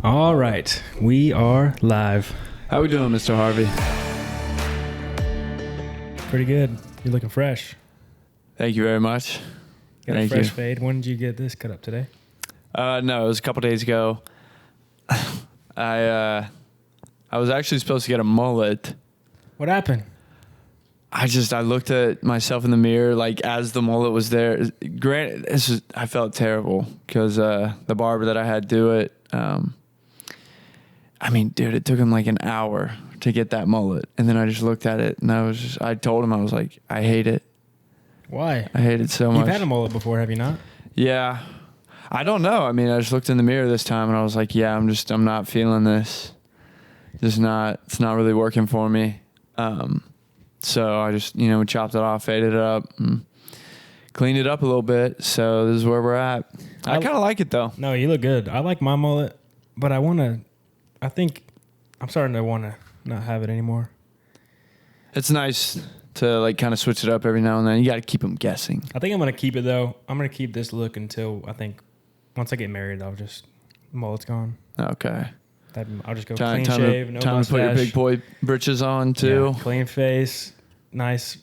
All right, we are live. How we doing, Mr. Harvey? Pretty good. You're looking fresh. Thank you very much. Got a fresh fade. When did you get this cut up today? No, it was a couple days ago. I was actually supposed to get a mullet. What happened? I looked at myself in the mirror, like as the mullet was there. Granted, I felt terrible because the barber that I had do it. I mean, dude, it took him like an hour to get that mullet, and then I just looked at it, and I told him, I was like, I hate it. Why? I hate it so much. You've had a mullet before, have you not? Yeah, I don't know. I mean, I just looked in the mirror this time, and I was like, yeah, I'm not feeling this. It's not really working for me. So I just, chopped it off, faded it up, and cleaned it up a little bit. So this is where we're at. I kind of like it though. No, you look good. I like my mullet, but I think I'm starting to want to not have it anymore. It's nice to like kind of switch it up every now and then. You got to keep them guessing. I think I'm going to keep it though. I'm going to keep this look until once I get married, mullet's gone. Okay. I'll just go clean shave, no time mustache. To put your big boy britches on too. Yeah, clean face, nice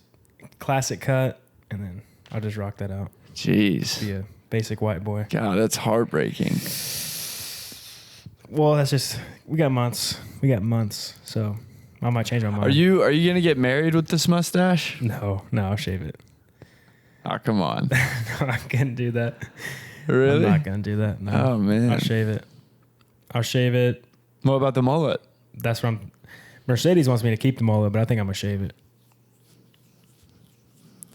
classic cut, and then I'll just rock that out. Jeez. Be a basic white boy. God, that's heartbreaking. Well, that's just we got months, so I might change my mind. Are you gonna get married with this mustache? No, I'll shave it. Oh, come on. No, I can't do that. Really? I'm not gonna do that. No. Oh man. I'll shave it. What about the mullet? That's what Mercedes wants me to keep the mullet, but I think I'm gonna shave it.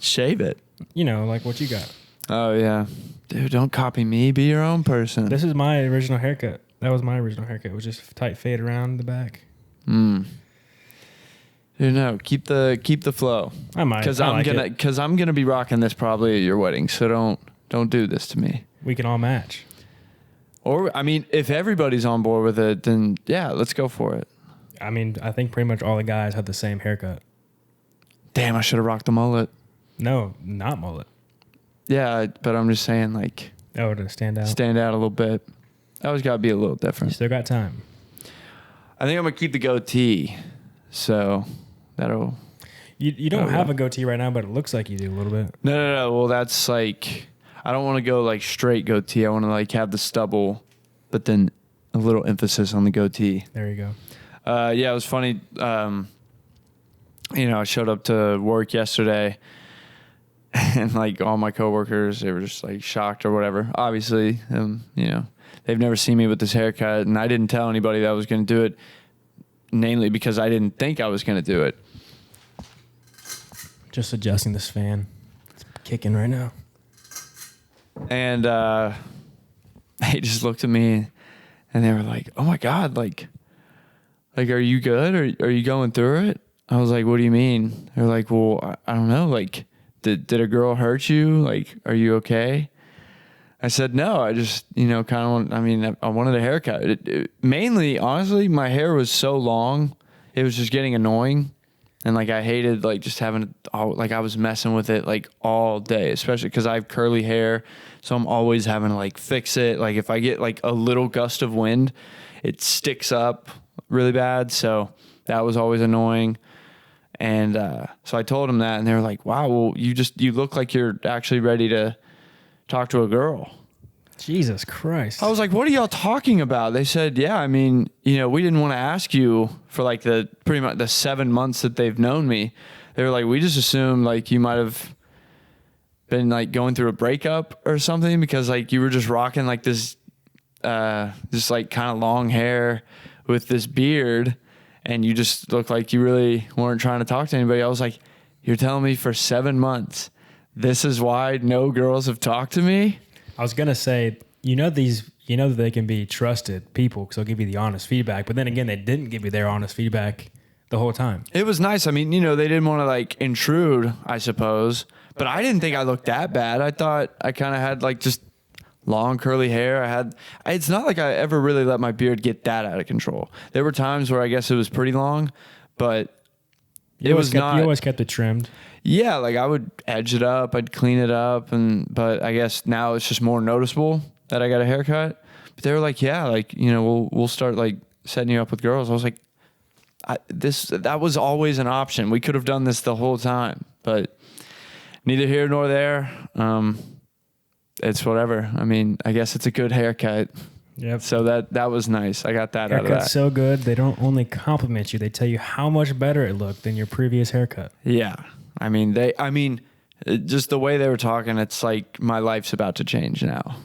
Shave it? Like what you got. Oh yeah. Dude, don't copy me. Be your own person. This is my original haircut. That was my original haircut. It was just tight fade around the back. Dude, no, keep the flow. I might. Because I'm gonna be rocking this probably at your wedding. So don't do this to me. We can all match. Or I mean, if everybody's on board with it, then yeah, let's go for it. I mean, I think pretty much all the guys have the same haircut. Damn, I should have rocked the mullet. No, not mullet. Yeah, but I'm just saying, like, oh, to stand out a little bit. Always got to be a little different. You still got time. I think I'm gonna keep the goatee, so that'll. You don't have a goatee right now, but it looks like you do a little bit. No. Well, that's like, I don't want to go like straight goatee. I want to like have the stubble, but then a little emphasis on the goatee. There you go. Yeah, it was funny. I showed up to work yesterday, and like all my coworkers, they were just like shocked or whatever. Obviously, they've never seen me with this haircut, and I didn't tell anybody that I was going to do it, namely because I didn't think I was going to do it. Just adjusting this fan. It's kicking right now. And they just looked at me, and they were like, "Oh my God, like, are you good? Are you going through it?" I was like, "What do you mean?" They're like, "Well, I don't know. Like, did a girl hurt you? Like, are you okay?" I said, "No, I just, I wanted a haircut. Mainly, honestly, my hair was so long, it was just getting annoying. And like, I hated like just having, I was messing with it like all day, especially because I have curly hair. So I'm always having to like fix it. Like if I get like a little gust of wind, it sticks up really bad. So that was always annoying. And so I told them that, and they were like, "Wow, well, you look like you're actually ready to talk to a girl." Jesus Christ. I was like, "What are y'all talking about?" They said, "Yeah, I mean, we didn't want to ask you for like pretty much the 7 months that they've known me." They were like, "We just assumed like you might have been like going through a breakup or something, because like you were just rocking like this like kind of long hair with this beard, and you just looked like you really weren't trying to talk to anybody." I was like, "You're telling me for 7 months, this is why no girls have talked to me?" I was going to say, that they can be trusted people because they'll give you the honest feedback. But then again, they didn't give you their honest feedback the whole time. It was nice. I mean, they didn't want to like intrude, I suppose. But I didn't think I looked that bad. I thought I kind of had like just long curly hair. It's not like I ever really let my beard get that out of control. There were times where I guess it was pretty long, but you always kept it trimmed. Yeah, like I would edge it up, I'd clean it up, but I guess now it's just more noticeable that I got a haircut. they were like, yeah, like, you know, we'll start like setting you up with girls. I was like, that was always an option. We could have done this the whole time, but neither here nor there. It's whatever. I mean, I guess it's a good haircut. Yep. So that was nice. I got that out of that. Haircut's so good. They don't only compliment you, they tell you how much better it looked than your previous haircut. Yeah. I mean, just the way they were talking, it's like my life's about to change now.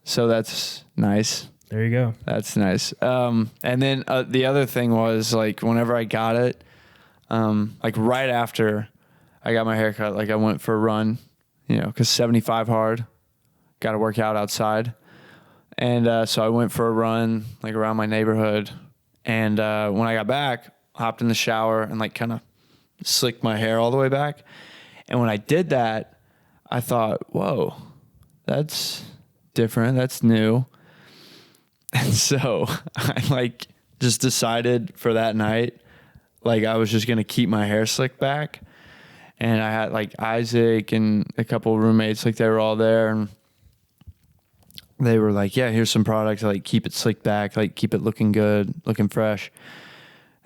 So that's nice. There you go. That's nice. And then the other thing was like whenever I got it, like right after I got my haircut, like I went for a run, you know, because 75 hard, got to work out outside. And so I went for a run like around my neighborhood. And when I got back, hopped in the shower and like kind of slicked my hair all the way back. And when I did that, I thought, whoa, that's different. That's new. And so I like just decided for that night, like I was just going to keep my hair slicked back. And I had like Isaac and a couple of roommates, like they were all there. And they were like, yeah, here's some products, like keep it slicked back, like keep it looking good, looking fresh.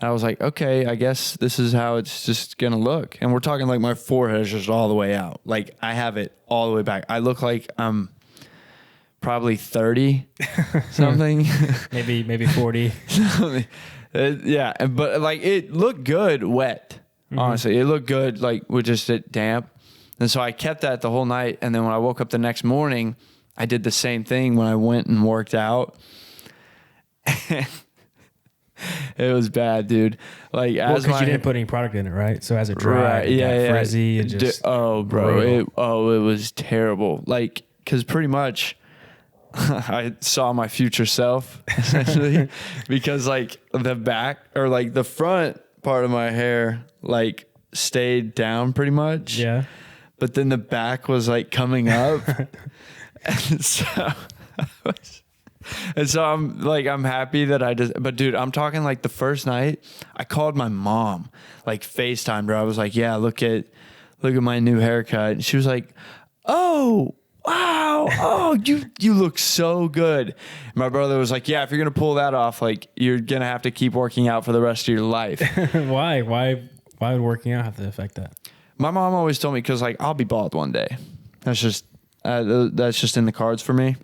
And I was like, okay, I guess this is how it's just going to look. And we're talking like my forehead is just all the way out. Like I have it all the way back. I look like I'm probably 30 something. maybe 40. Yeah. But like it looked good wet. Honestly, it looked good like with just it damp. And so I kept that the whole night. And then when I woke up the next morning, I did the same thing when I went and worked out. It was bad, dude. Like, because you didn't put any product in it, right? So as it dried, right, it got frizzy and just it was terrible. Like, because pretty much I saw my future self essentially, because like the back or like the front part of my hair like stayed down pretty much. Yeah. But then the back was like coming up. And so I'm happy that but dude, I'm talking like the first night I called my mom, like FaceTimed her. I was like, yeah, look at my new haircut. And she was like, oh, wow. Oh, you look so good. And my brother was like, yeah, if you're going to pull that off, like you're going to have to keep working out for the rest of your life. Why would working out have to affect that? My mom always told me, cause like I'll be bald one day. That's just in the cards for me.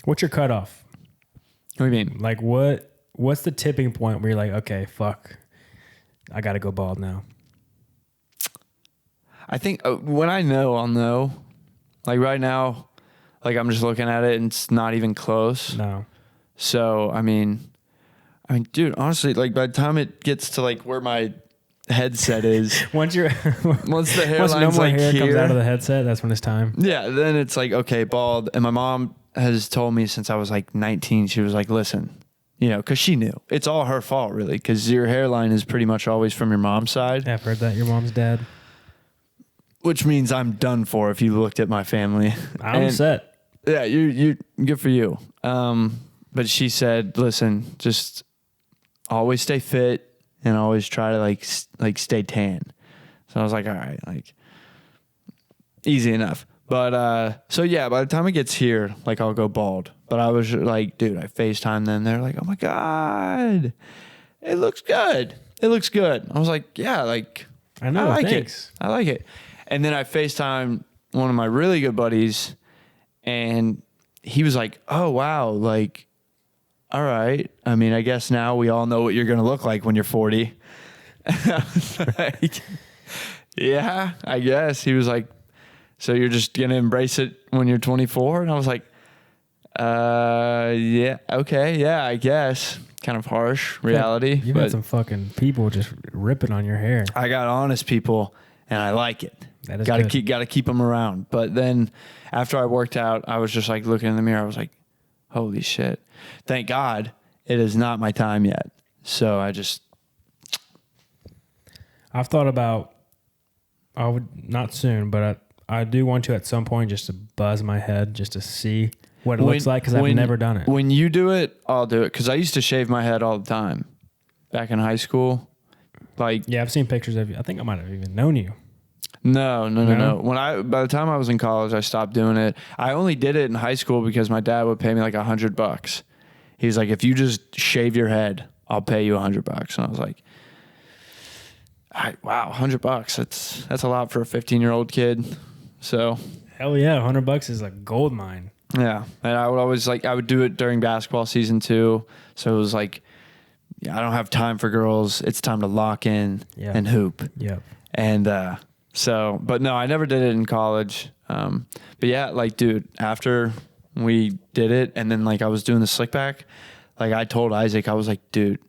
What's your cutoff? What do you mean? Like what's the tipping point where you're like, okay, fuck, I got to go bald now? I think when I know, I'll know. Like right now, like I'm just looking at it and it's not even close. No. So, I mean, dude, honestly, like by the time it gets to like where my headset is, once the hairline's no more like hair here, comes out of the headset, that's when it's time. Yeah, then it's like, okay, bald. And my mom has told me since I was like 19, she was like, listen, you know, because she knew it's all her fault really, because your hairline is pretty much always from your mom's side. Yeah, I've heard that. Your mom's dad. Which means I'm done for if you looked at my family. I'm set. Yeah, you good for you. But she said, listen, just always stay fit and always try to like stay tan. So I was like, all right, like easy enough. But so yeah, by the time it gets here, like I'll go bald. But I was like, dude, I FaceTime them. They're like, oh my God, it looks good. It looks good. I was like, yeah, like I know. I like thanks. it. I like it. And then I FaceTimed one of my really good buddies, and he was like, oh, wow, like, all right. I mean, I guess now we all know what you're going to look like when you're 40. I was like, yeah, I guess. He was like, so you're just going to embrace it when you're 24? And I was like, yeah, okay, yeah, I guess. Kind of harsh reality. You've had some fucking people just ripping on your hair. I got honest people, and I like it. That is gotta keep them around. But then after I worked out, I was just like looking in the mirror. I was like, holy shit. Thank God it is not my time yet. So I've thought about, I would not soon, but I do want to at some point just to buzz my head just to see what it looks like, because I've never done it. When you do it, I'll do it, because I used to shave my head all the time back in high school. Like, yeah, I've seen pictures of you. I think I might have even known you. No. By the time I was in college, I stopped doing it. I only did it in high school because my dad would pay me like $100. He was like, if you just shave your head, I'll pay you $100. And I was like, wow, $100. That's a lot for a 15-year-old kid. So hell yeah, $100 is a gold mine. Yeah. And I would always I would do it during basketball season too. So it was like, I don't have time for girls. It's time to lock in and hoop. Yeah. And but no, I never did it in college. But yeah, like, dude, after we did it and then like I was doing the slick back, like I told Isaac, I was like, dude,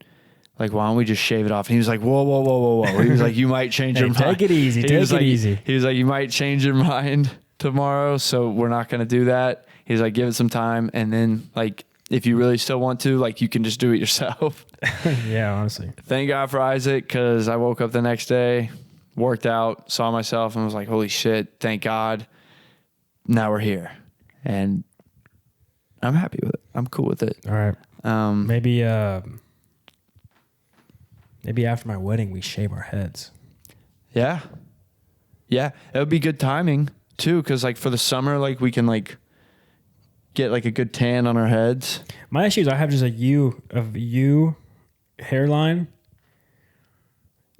like, why don't we just shave it off? And he was like, whoa. He was like, you might change your mind. Take it easy. Take it easy. He was like, you might change your mind tomorrow. So we're not going to do that. He's like, give it some time. And then like, if you really still want to, like, you can just do it yourself. Yeah, honestly. Thank God for Isaac, because I woke up the next day, worked out, saw myself, and was like, holy shit, thank God. Now we're here. And I'm happy with it. I'm cool with it. All right. Maybe after my wedding, we shave our heads. Yeah. Yeah. It would be good timing, too, because, like, for the summer, like, we can, like, get, like, a good tan on our heads. My issue is I have just a U hairline.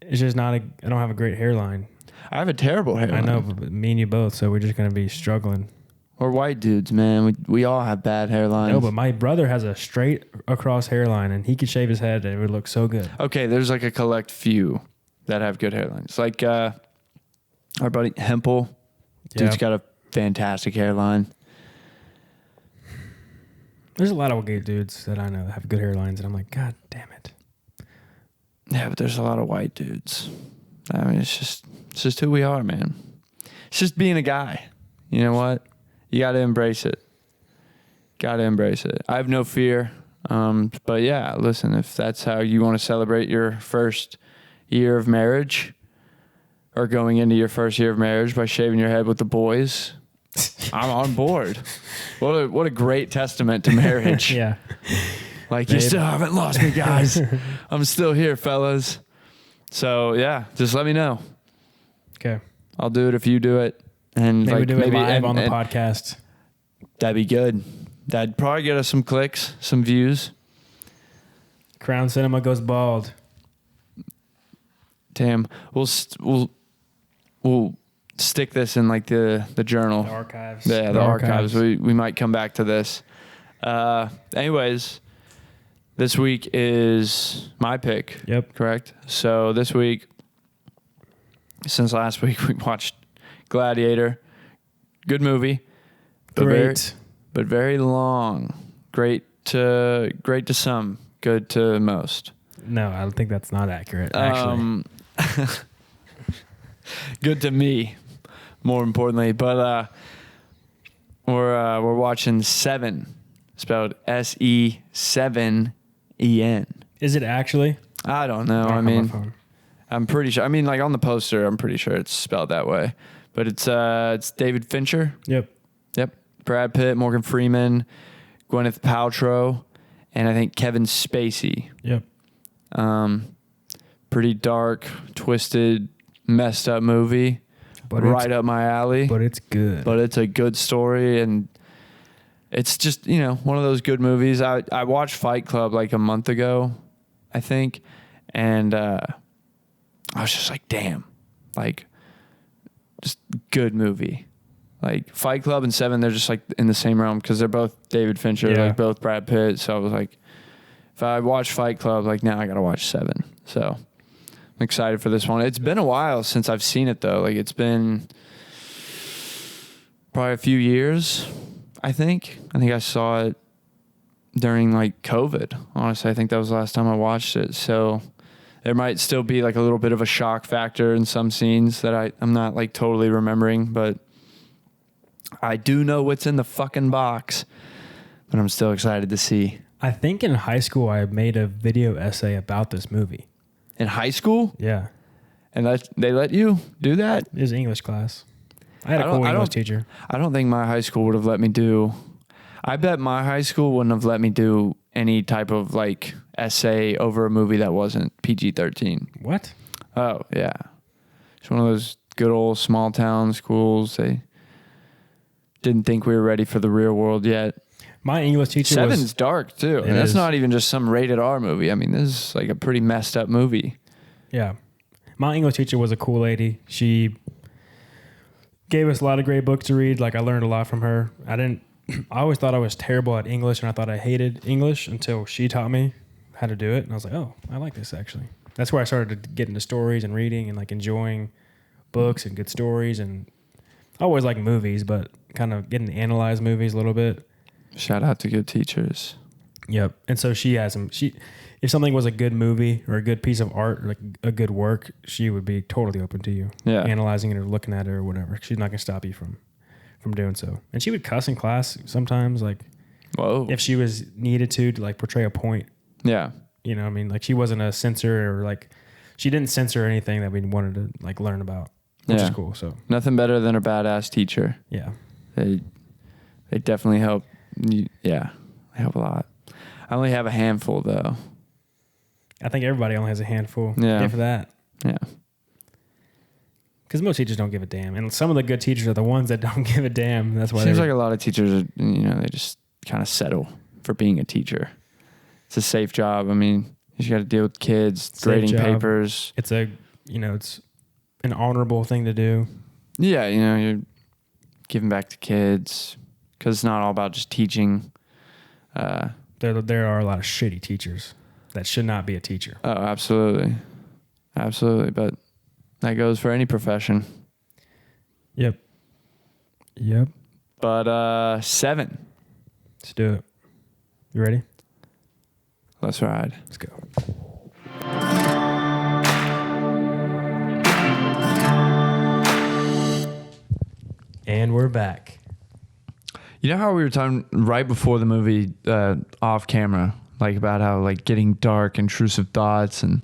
It's just not I don't have a great hairline. I have a terrible hairline. I know, but me and you both, so we're just going to be struggling. We're white dudes, man. We all have bad hairlines. No, but my brother has a straight across hairline, and he could shave his head, and it would look so good. Okay, there's like a collect few that have good hairlines. Like our buddy Hempel, dude's got a fantastic hairline. There's a lot of gay dudes that I know that have good hairlines, and I'm like, God damn it. Yeah, but there's a lot of white dudes. I mean, it's just who we are, man. It's just being a guy. You know what? You got to embrace it. Got to embrace it. I have no fear. But yeah, listen, if that's how you want to celebrate your first year of marriage, or going into your first year of marriage by shaving your head with the boys, I'm on board. What a great testament to marriage. Yeah. Like, you still haven't lost me, guys. I'm still here, fellas. So yeah, just let me know. Okay. I'll do it if you do it. And maybe like, do it live on the podcast. That'd be good. That'd probably get us some clicks, some views. Crown Cinema goes bald. Damn. We'll stick this in like the journal. The archives. Yeah, the archives. We might come back to this. Anyways, this week is my pick. Yep. Correct? So this week, since last week, we watched Gladiator. Good movie. Great. But very long. Great to some. Good to most. No, I think that's not accurate, actually. Good to me, more importantly. But we're watching Se7en, spelled Se7en. Is it actually? I don't know. I mean, I'm pretty sure. I mean, like on the poster, I'm pretty sure it's spelled that way. But it's David Fincher. Yep. Brad Pitt, Morgan Freeman, Gwyneth Paltrow, and I think Kevin Spacey. Yep. Pretty dark, twisted, messed up movie. But right up my alley. But it's good. But it's a good story, and it's just, one of those good movies. I watched Fight Club like a month ago, I think, and I was just like, damn, like, just good movie. Like Fight Club and Se7en, they're just like in the same realm because they're both David Fincher, like both Brad Pitt. So I was like, if I watch Fight Club, like now I got to watch Se7en. So I'm excited for this one. It's been a while since I've seen it though. Like it's been probably a few years, I think. I think I saw it during like COVID. Honestly, I think that was the last time I watched it. So there might still be like a little bit of a shock factor in some scenes that I'm not like totally remembering, but I do know what's in the fucking box, but I'm still excited to see. I think in high school I made a video essay about this movie. In high school? Yeah. And they let you do that? It was English class. I had a cool English teacher. I don't think my high school would have let me do... I bet my high school wouldn't have let me do any type of like essay over a movie that wasn't PG-13. What? Oh, yeah. It's one of those good old small town schools. They didn't think we were ready for the real world yet. My English teacher Seven's dark too. And that's not even just some rated R movie. I mean, this is like a pretty messed up movie. Yeah. My English teacher was a cool lady. She gave us a lot of great books to read. Like I learned a lot from her. I always thought I was terrible at English and I thought I hated English until she taught me how to do it. And I was like, oh, I like this actually. That's where I started to get into stories and reading and like enjoying books and good stories. And I always like movies, but kind of getting to analyze movies a little bit. Shout out to good teachers. Yep. And so she has them. If something was a good movie or a good piece of art, or like a good work, she would be totally open to you analyzing it or looking at it or whatever. She's not going to stop you from doing so. And she would cuss in class sometimes, like if she was needed to like portray a point. Yeah. You know what I mean? Like she wasn't a censor or like she didn't censor anything that we wanted to like learn about, which is cool. So nothing better than a badass teacher. Yeah. They definitely help. Yeah. They help a lot. I only have a handful though. I think everybody only has a handful. Yeah. For that. Yeah. Because most teachers don't give a damn. And some of the good teachers are the ones that don't give a damn. That's why seems like a lot of teachers, they just kind of settle for being a teacher. It's a safe job. I mean, you got to deal with kids, grading papers. It's it's an honorable thing to do. Yeah, you're giving back to kids because it's not all about just teaching. There are a lot of shitty teachers that should not be a teacher. Oh, absolutely. Absolutely. But that goes for any profession. Yep. But 7. Let's do it. You ready? Let's ride. Let's go. And we're back. You know how we were talking right before the movie off camera, like about how like getting dark, intrusive thoughts and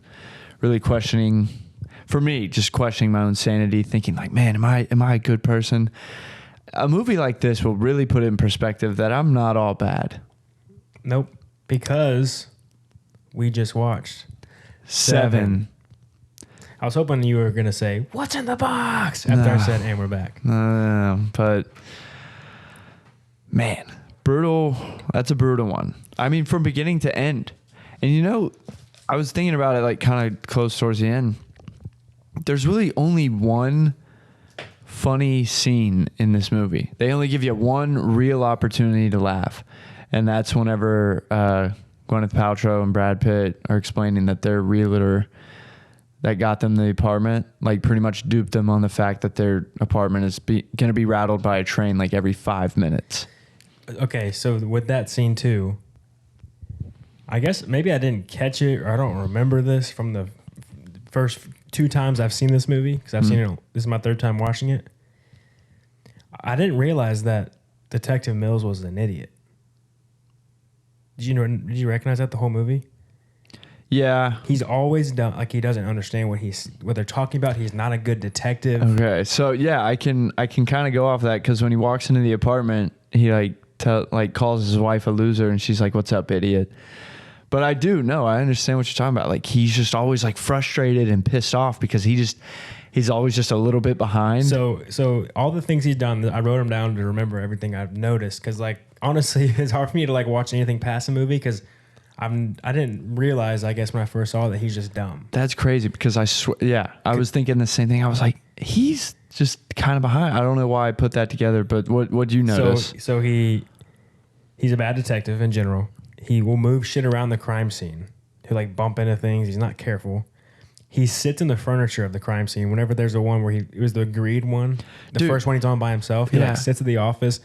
really questioning, for me, just questioning my own sanity, thinking like, man, am I a good person? A movie like this will really put it in perspective that I'm not all bad. Nope. Because we just watched 7. I was hoping you were going to say, what's in the box? After I said, and we're back. But man, brutal. That's a brutal one. I mean, from beginning to end. And I was thinking about it like kind of close towards the end. There's really only one funny scene in this movie. They only give you one real opportunity to laugh. And that's whenever Gwyneth Paltrow and Brad Pitt are explaining that their realtor that got them the apartment, like pretty much duped them on the fact that their apartment is going to be rattled by a train like every 5 minutes. Okay, so with that scene too, I guess maybe I didn't catch it or I don't remember this from the first 2 times I've seen this movie because I've seen it. This is my 3rd time watching it. I didn't realize that Detective Mills was an idiot. Did you recognize that the whole movie? Yeah. He's always done like he doesn't understand what they're talking about. He's not a good detective. Okay. So yeah, I can kind of go off that because when he walks into the apartment, he calls his wife a loser and she's like, "What's up, idiot?" But I understand what you're talking about. Like he's just always like frustrated and pissed off because he's always just a little bit behind. So all the things he's done, I wrote them down to remember everything I've noticed because like honestly, it's hard for me to like watch anything past a movie because I didn't realize, I guess, when I first saw it, that he's just dumb. That's crazy because I was thinking the same thing. I was like, he's just kind of behind. I don't know why I put that together, but what do you notice? So he's a bad detective in general. He will move shit around the crime scene. He'll like bump into things. He's not careful. He sits in the furniture of the crime scene. Whenever there's a one where it was the agreed one, the first one he's on by himself. He like sits at the office.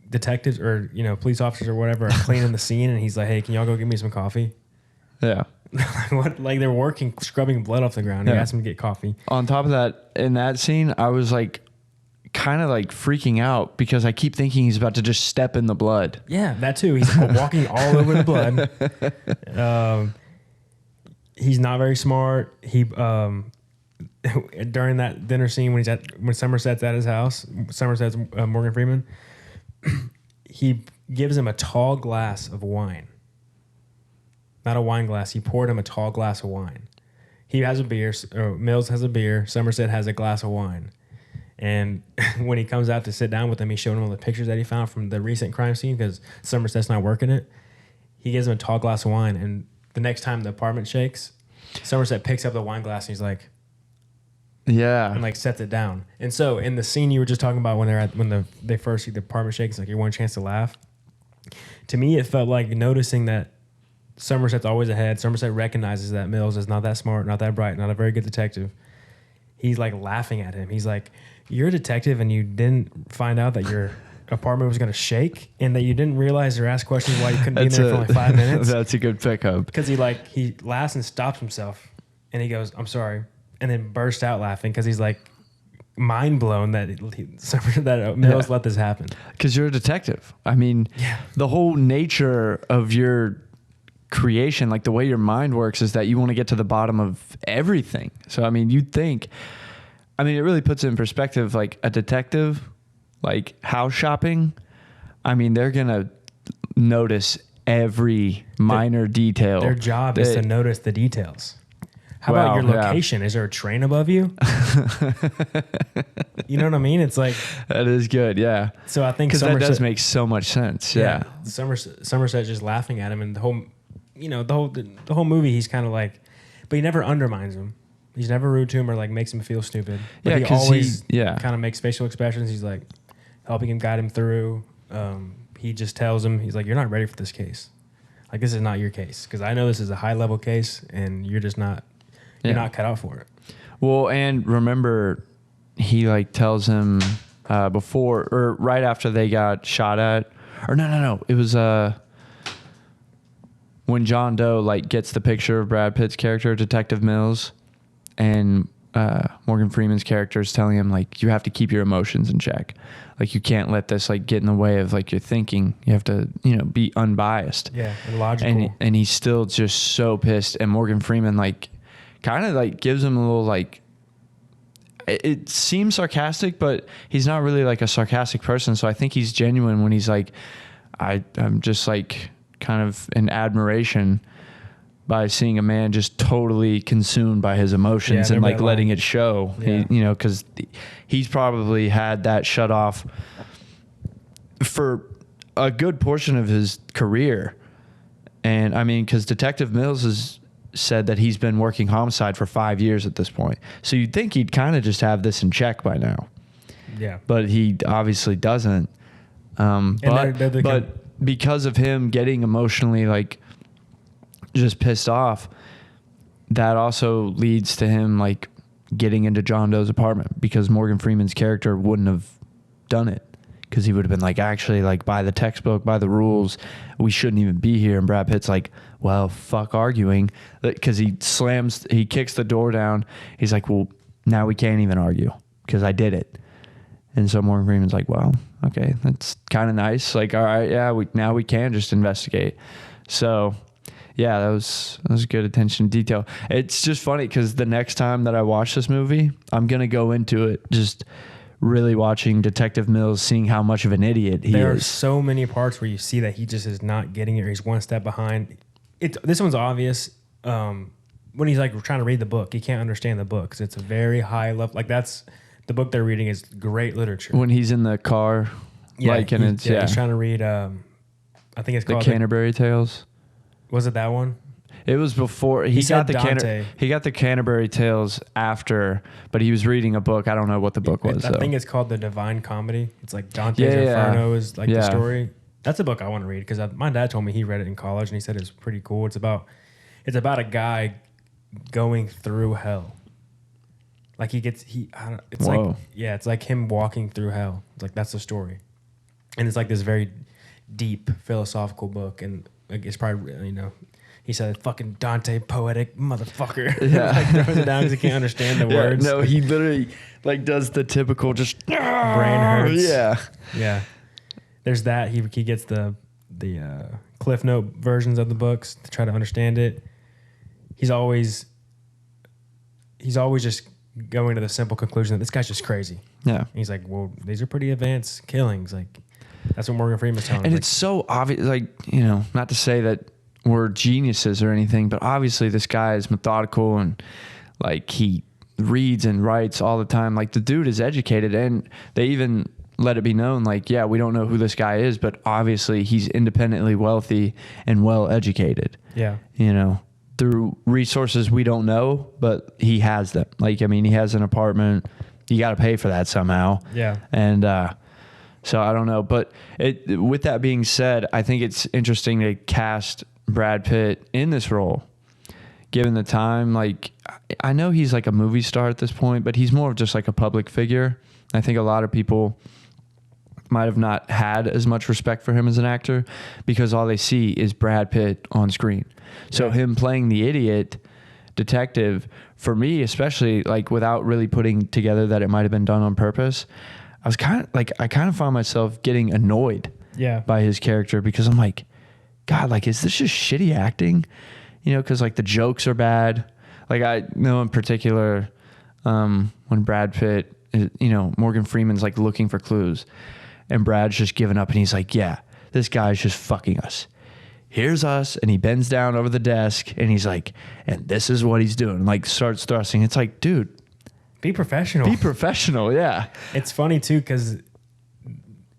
Detectives or police officers or whatever are cleaning the scene and he's like, "Hey, can y'all go get me some coffee?" Yeah. Like they're working, scrubbing blood off the ground. He asked him to get coffee. On top of that, in that scene, I was like kind of like freaking out because I keep thinking he's about to just step in the blood. Yeah, that too. He's walking all over the blood. He's not very smart. He during that dinner scene when Somerset's at his house, Somerset's Morgan Freeman. He gives him a tall glass of wine. Not a wine glass. He poured him a tall glass of wine. He has a beer. Mills has a beer. Somerset has a glass of wine. And when he comes out to sit down with him, he showed him all the pictures that he found from the recent crime scene because Somerset's not working it. He gives him a tall glass of wine, and the next time the apartment shakes, Somerset picks up the wine glass and he's like, yeah, and like sets it down. And so in the scene you were just talking about when they first see the apartment shake, it's like your one chance to laugh. To me, it felt like noticing that Somerset's always ahead. Somerset recognizes that Mills is not that smart, not that bright, not a very good detective. He's like laughing at him. He's like, you're a detective and you didn't find out that your apartment was going to shake and that you didn't realize or ask questions why you couldn't be in there for only 5 minutes. That's a good pickup. Because he laughs and stops himself and he goes, I'm sorry. And then bursts out laughing because he's like mind blown that Mills let this happen. Because you're a detective. I mean, the whole nature of your creation, like the way your mind works, is that you want to get to the bottom of everything. So, I mean, you'd think, it really puts it in perspective, like a detective, like house shopping, they're going to notice every minor detail. Their job is to notice the details. How about your location? Yeah. Is there a train above you? You know what I mean? It's like... That is good, yeah. So I think because that does make so much sense, yeah. Somerset's just laughing at him, and the whole movie, he's kind of like... But he never undermines him. He's never rude to him or like makes him feel stupid. But he always kind of makes facial expressions. He's like helping him, guide him through. He just tells him, he's like, you're not ready for this case. Like, this is not your case. Because I know this is a high-level case, and you're just not... You're not cut out for it. Well, and remember, he like tells him before or right after they got shot at, or no. It was when John Doe like gets the picture of Brad Pitt's character, Detective Mills, and Morgan Freeman's character is telling him like, you have to keep your emotions in check. Like, you can't let this like get in the way of like your thinking. You have to, be unbiased. Yeah, and logical. And he's still just so pissed. And Morgan Freeman like kind of like gives him a little like, it seems sarcastic, but he's not really like a sarcastic person. So I think he's genuine when he's like, I'm just like kind of in admiration by seeing a man just totally consumed by his emotions and like letting it show. Yeah. Because he's probably had that shut off for a good portion of his career. And because Detective Mills has said that he's been working homicide for 5 years at this point. So you'd think he'd kind of just have this in check by now. Yeah. But he obviously doesn't. But because of him getting emotionally like just pissed off, that also leads to him like getting into John Doe's apartment, because Morgan Freeman's character wouldn't have done it, because he would have been like, actually, like by the textbook, by the rules, we shouldn't even be here. And Brad Pitt's like, well, fuck arguing, because he kicks the door down. He's like, well, now we can't even argue because I did it. And so Morgan Freeman's like, well, okay, that's kind of nice. Like, all right, yeah, now we can just investigate. So yeah, that was good attention to detail. It's just funny because the next time that I watch this movie, I'm going to go into it just really watching Detective Mills, seeing how much of an idiot he is. There are so many parts where you see that he just is not getting it, or he's one step behind. This one's obvious. When he's like trying to read the book, he can't understand the book because it's a very high level. Like, that's the book they're reading is great literature. When he's in the car, he's trying to read. I think it's called the Canterbury Tales. Was it that one? It was before he got the Canterbury Tales after, but he was reading a book. I don't know what the book was. I think it's called The Divine Comedy. It's like Dante's Inferno is like the story. That's a book I want to read because my dad told me he read it in college and he said it's pretty cool. It's about a guy going through hell. Like it's like him walking through hell. It's like, that's the story, and it's like this very deep philosophical book, and like it's probably he said, fucking Dante, poetic motherfucker. Yeah. Like throws it down because he can't understand the words. No, he literally like does the typical just brain hurts. Yeah. Yeah. There's that. He gets the Cliff Note versions of the books to try to understand it. He's always just going to the simple conclusion that this guy's just crazy. Yeah. And he's like, well, these are pretty advanced killings. Like, that's what Morgan Freeman's telling him. And it's so obvious, like, not to say that we're geniuses or anything, but obviously this guy is methodical and like he reads and writes all the time. Like the dude is educated, and they even let it be known, like, yeah, we don't know who this guy is, but obviously he's independently wealthy and well educated. Yeah. You know, through resources we don't know, but he has them. Like, I mean, he has an apartment. You got to pay for that somehow. Yeah. And so I don't know. But with that being said, I think it's interesting to cast Brad Pitt in this role, given the time. Like, I know he's like a movie star at this point, but he's more of just like a public figure. I think a lot of people might have not had as much respect for him as an actor because all they see is Brad Pitt on screen. So him playing the idiot detective, for me especially, like without really putting together that it might have been done on purpose, I kind of found myself getting annoyed by his character because I'm like, God, like, is this just shitty acting? You know, because like the jokes are bad. Like I know in particular when Brad Pitt, you know, Morgan Freeman's like looking for clues and Brad's just giving up and he's like, yeah, this guy's just fucking us. Here's us. And he bends down over the desk and he's like, and this is what he's doing. Like starts thrusting. It's like, dude, be professional. Be professional. Yeah. It's funny too, because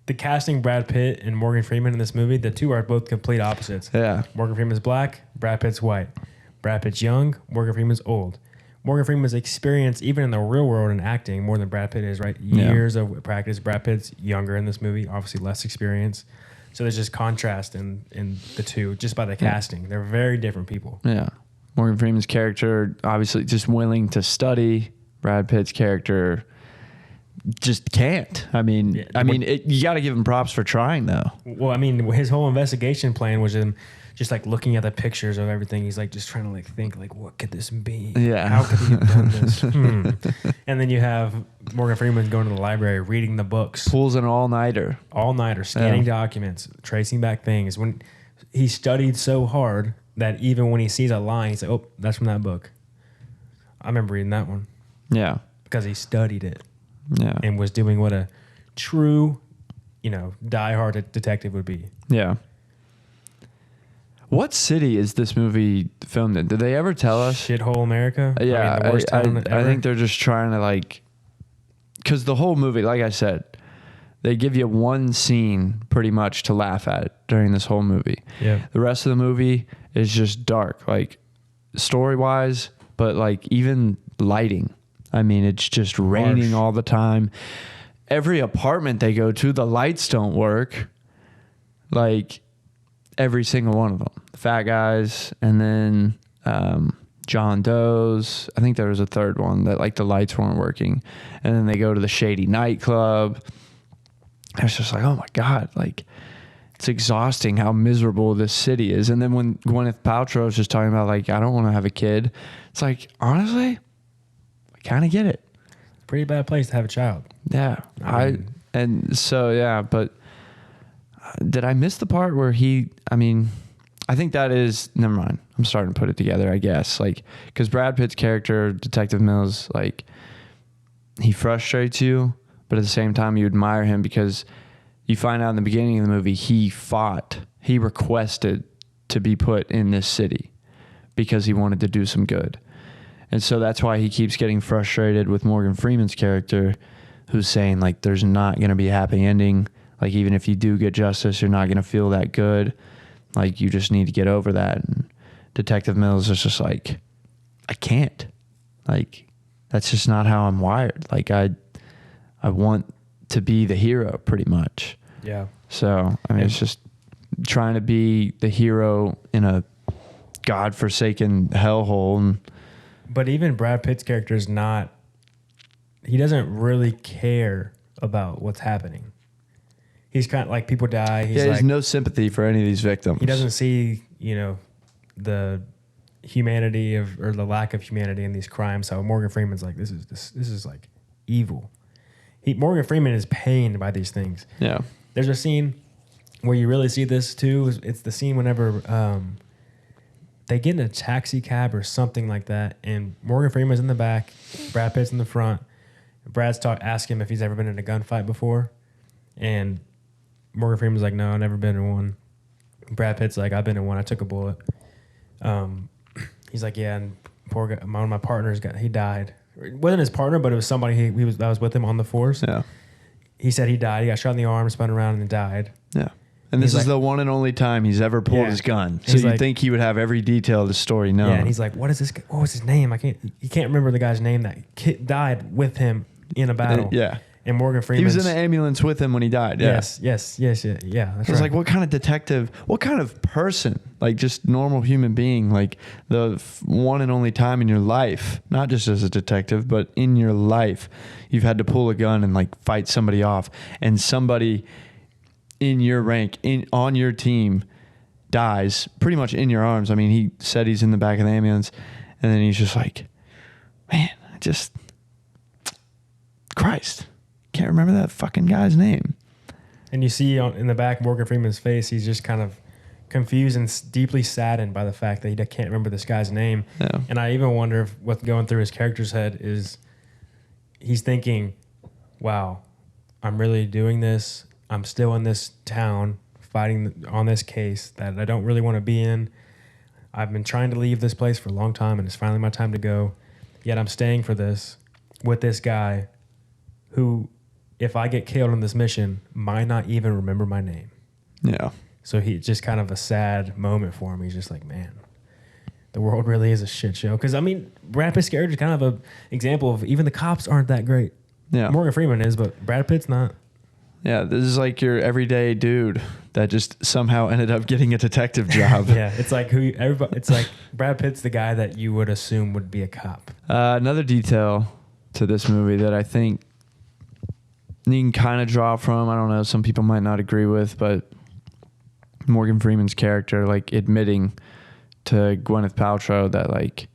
the casting Brad Pitt and Morgan Freeman in this movie, the two are both complete opposites. Yeah. Morgan Freeman's black, Brad Pitt's white. Brad Pitt's young, Morgan Freeman's old. Morgan Freeman's experience, even in the real world in acting, more than Brad Pitt is, right? Years of practice. Brad Pitt's younger in this movie, obviously less experience. So there's just contrast in the two, just by the casting. They're very different people. Yeah. Morgan Freeman's character, obviously just willing to study. Brad Pitt's character just can't. I mean, you got to give him props for trying, though. Well, I mean, his whole investigation plan was him just like looking at the pictures of everything. He's like just trying to like think like, what could this be? Yeah. How could he have done this? And then you have Morgan Freeman going to the library, reading the books. Pulls an all-nighter. All-nighter, scanning documents, tracing back things. When he studied so hard that even when he sees a line, he's like, oh, that's from that book. I remember reading that one. Yeah. Because he studied it. Yeah. And was doing what a true, you know, diehard detective would be. Yeah. What city is this movie filmed in? Did they ever tell us? Shithole America? Yeah. I mean, the worst town ever. I think they're just trying to like, because the whole movie, like I said, they give you one scene pretty much to laugh at during this whole movie. Yeah. The rest of the movie is just dark, like story-wise, but like even lighting. I mean, it's just raining all the time. Every apartment they go to, the lights don't work. Like every single one of them. The fat guys, and then John Doe's. I think there was a third one that like the lights weren't working. And then they go to the shady nightclub. It's just like, oh my God, like it's exhausting how miserable this city is. And then when Gwyneth Paltrow is just talking about like, I don't want to have a kid. It's like, honestly, I kind of get it. Pretty bad place to have a child. Yeah. But did I miss the part where I think that is, never mind. I'm starting to put it together, I guess. Like, because Brad Pitt's character, Detective Mills, like, he frustrates you, but at the same time, you admire him because you find out in the beginning of the movie, he requested to be put in this city because he wanted to do some good. And so that's why he keeps getting frustrated with Morgan Freeman's character, who's saying, like, there's not going to be a happy ending. Like, even if you do get justice, you're not going to feel that good. Like, you just need to get over that. And Detective Mills is just like, I can't. Like, that's just not how I'm wired. Like, I want to be the hero, pretty much. Yeah. So, I mean, it's just trying to be the hero in a godforsaken hellhole. But even Brad Pitt's character is not, he doesn't really care about what's happening. He's kind of like, people die. He has no sympathy for any of these victims. He doesn't see, you know, the humanity or the lack of humanity in these crimes. How Morgan Freeman's like, this is like evil. Morgan Freeman is pained by these things. Yeah. There's a scene where you really see this too. It's the scene whenever they get in a taxi cab or something like that, and Morgan Freeman's in the back, Brad Pitt's in the front. Brad's ask him if he's ever been in a gunfight before, and Morgan Freeman's like, no, I've never been in one. Brad Pitt's like, I've been in one. I took a bullet. He's like, yeah, and poor guy, one of my partners he died. It wasn't his partner, but it was somebody that was with him on the force. Yeah. He said he died. He got shot in the arm, spun around, and died. Yeah. And this is the one and only time he's ever pulled his gun. So you'd think he would have every detail of the story known. Yeah, and he's like, what was his name? He can't remember the guy's name that died with him in a battle. Yeah. And Morgan Freeman. He was in the ambulance with him when he died. Yeah. Yes. Yeah. I was like, what kind of detective, what kind of person, like just normal human being, like the one and only time in your life, not just as a detective, but in your life, you've had to pull a gun and like fight somebody off, and somebody in your rank, on your team, dies pretty much in your arms. I mean, he said he's in the back of the ambulance, and then he's just like, man, Christ. Can't remember that fucking guy's name. And you see in the back Morgan Freeman's face, he's just kind of confused and deeply saddened by the fact that he can't remember this guy's name. Yeah. And I even wonder if what's going through his character's head is he's thinking, wow, I'm really doing this. I'm still in this town fighting on this case that I don't really want to be in. I've been trying to leave this place for a long time, and it's finally my time to go. Yet I'm staying for this with this guy who, if I get killed on this mission, might not even remember my name. Yeah. So he's just kind of a sad moment for him. He's just like, man, the world really is a shit show. Because, I mean, Brad Pitt's character is kind of an example of even the cops aren't that great. Yeah. Morgan Freeman is, but Brad Pitt's not. Yeah, this is like your everyday dude that just somehow ended up getting a detective job. Yeah, it's like it's like Brad Pitt's the guy that you would assume would be a cop. Another detail to this movie that I think you can kind of draw from, I don't know, some people might not agree with, but Morgan Freeman's character, like, admitting to Gwyneth Paltrow that, like,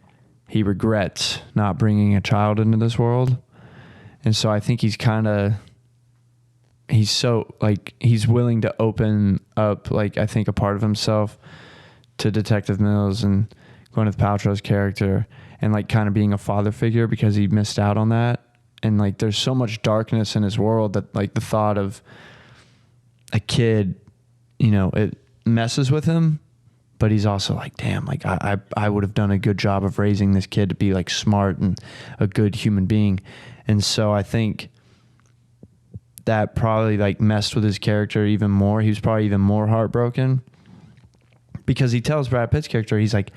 he regrets not bringing a child into this world. And so I think he's so, like, he's willing to open up, like, I think a part of himself to Detective Mills and Gwyneth Paltrow's character, and, like, kind of being a father figure because he missed out on that. And, like, there's so much darkness in his world that, like, the thought of a kid, you know, it messes with him, but he's also like, damn, like, I would have done a good job of raising this kid to be, like, smart and a good human being. And so I think that probably, like, messed with his character even more. He was probably even more heartbroken because he tells Brad Pitt's character, he's like,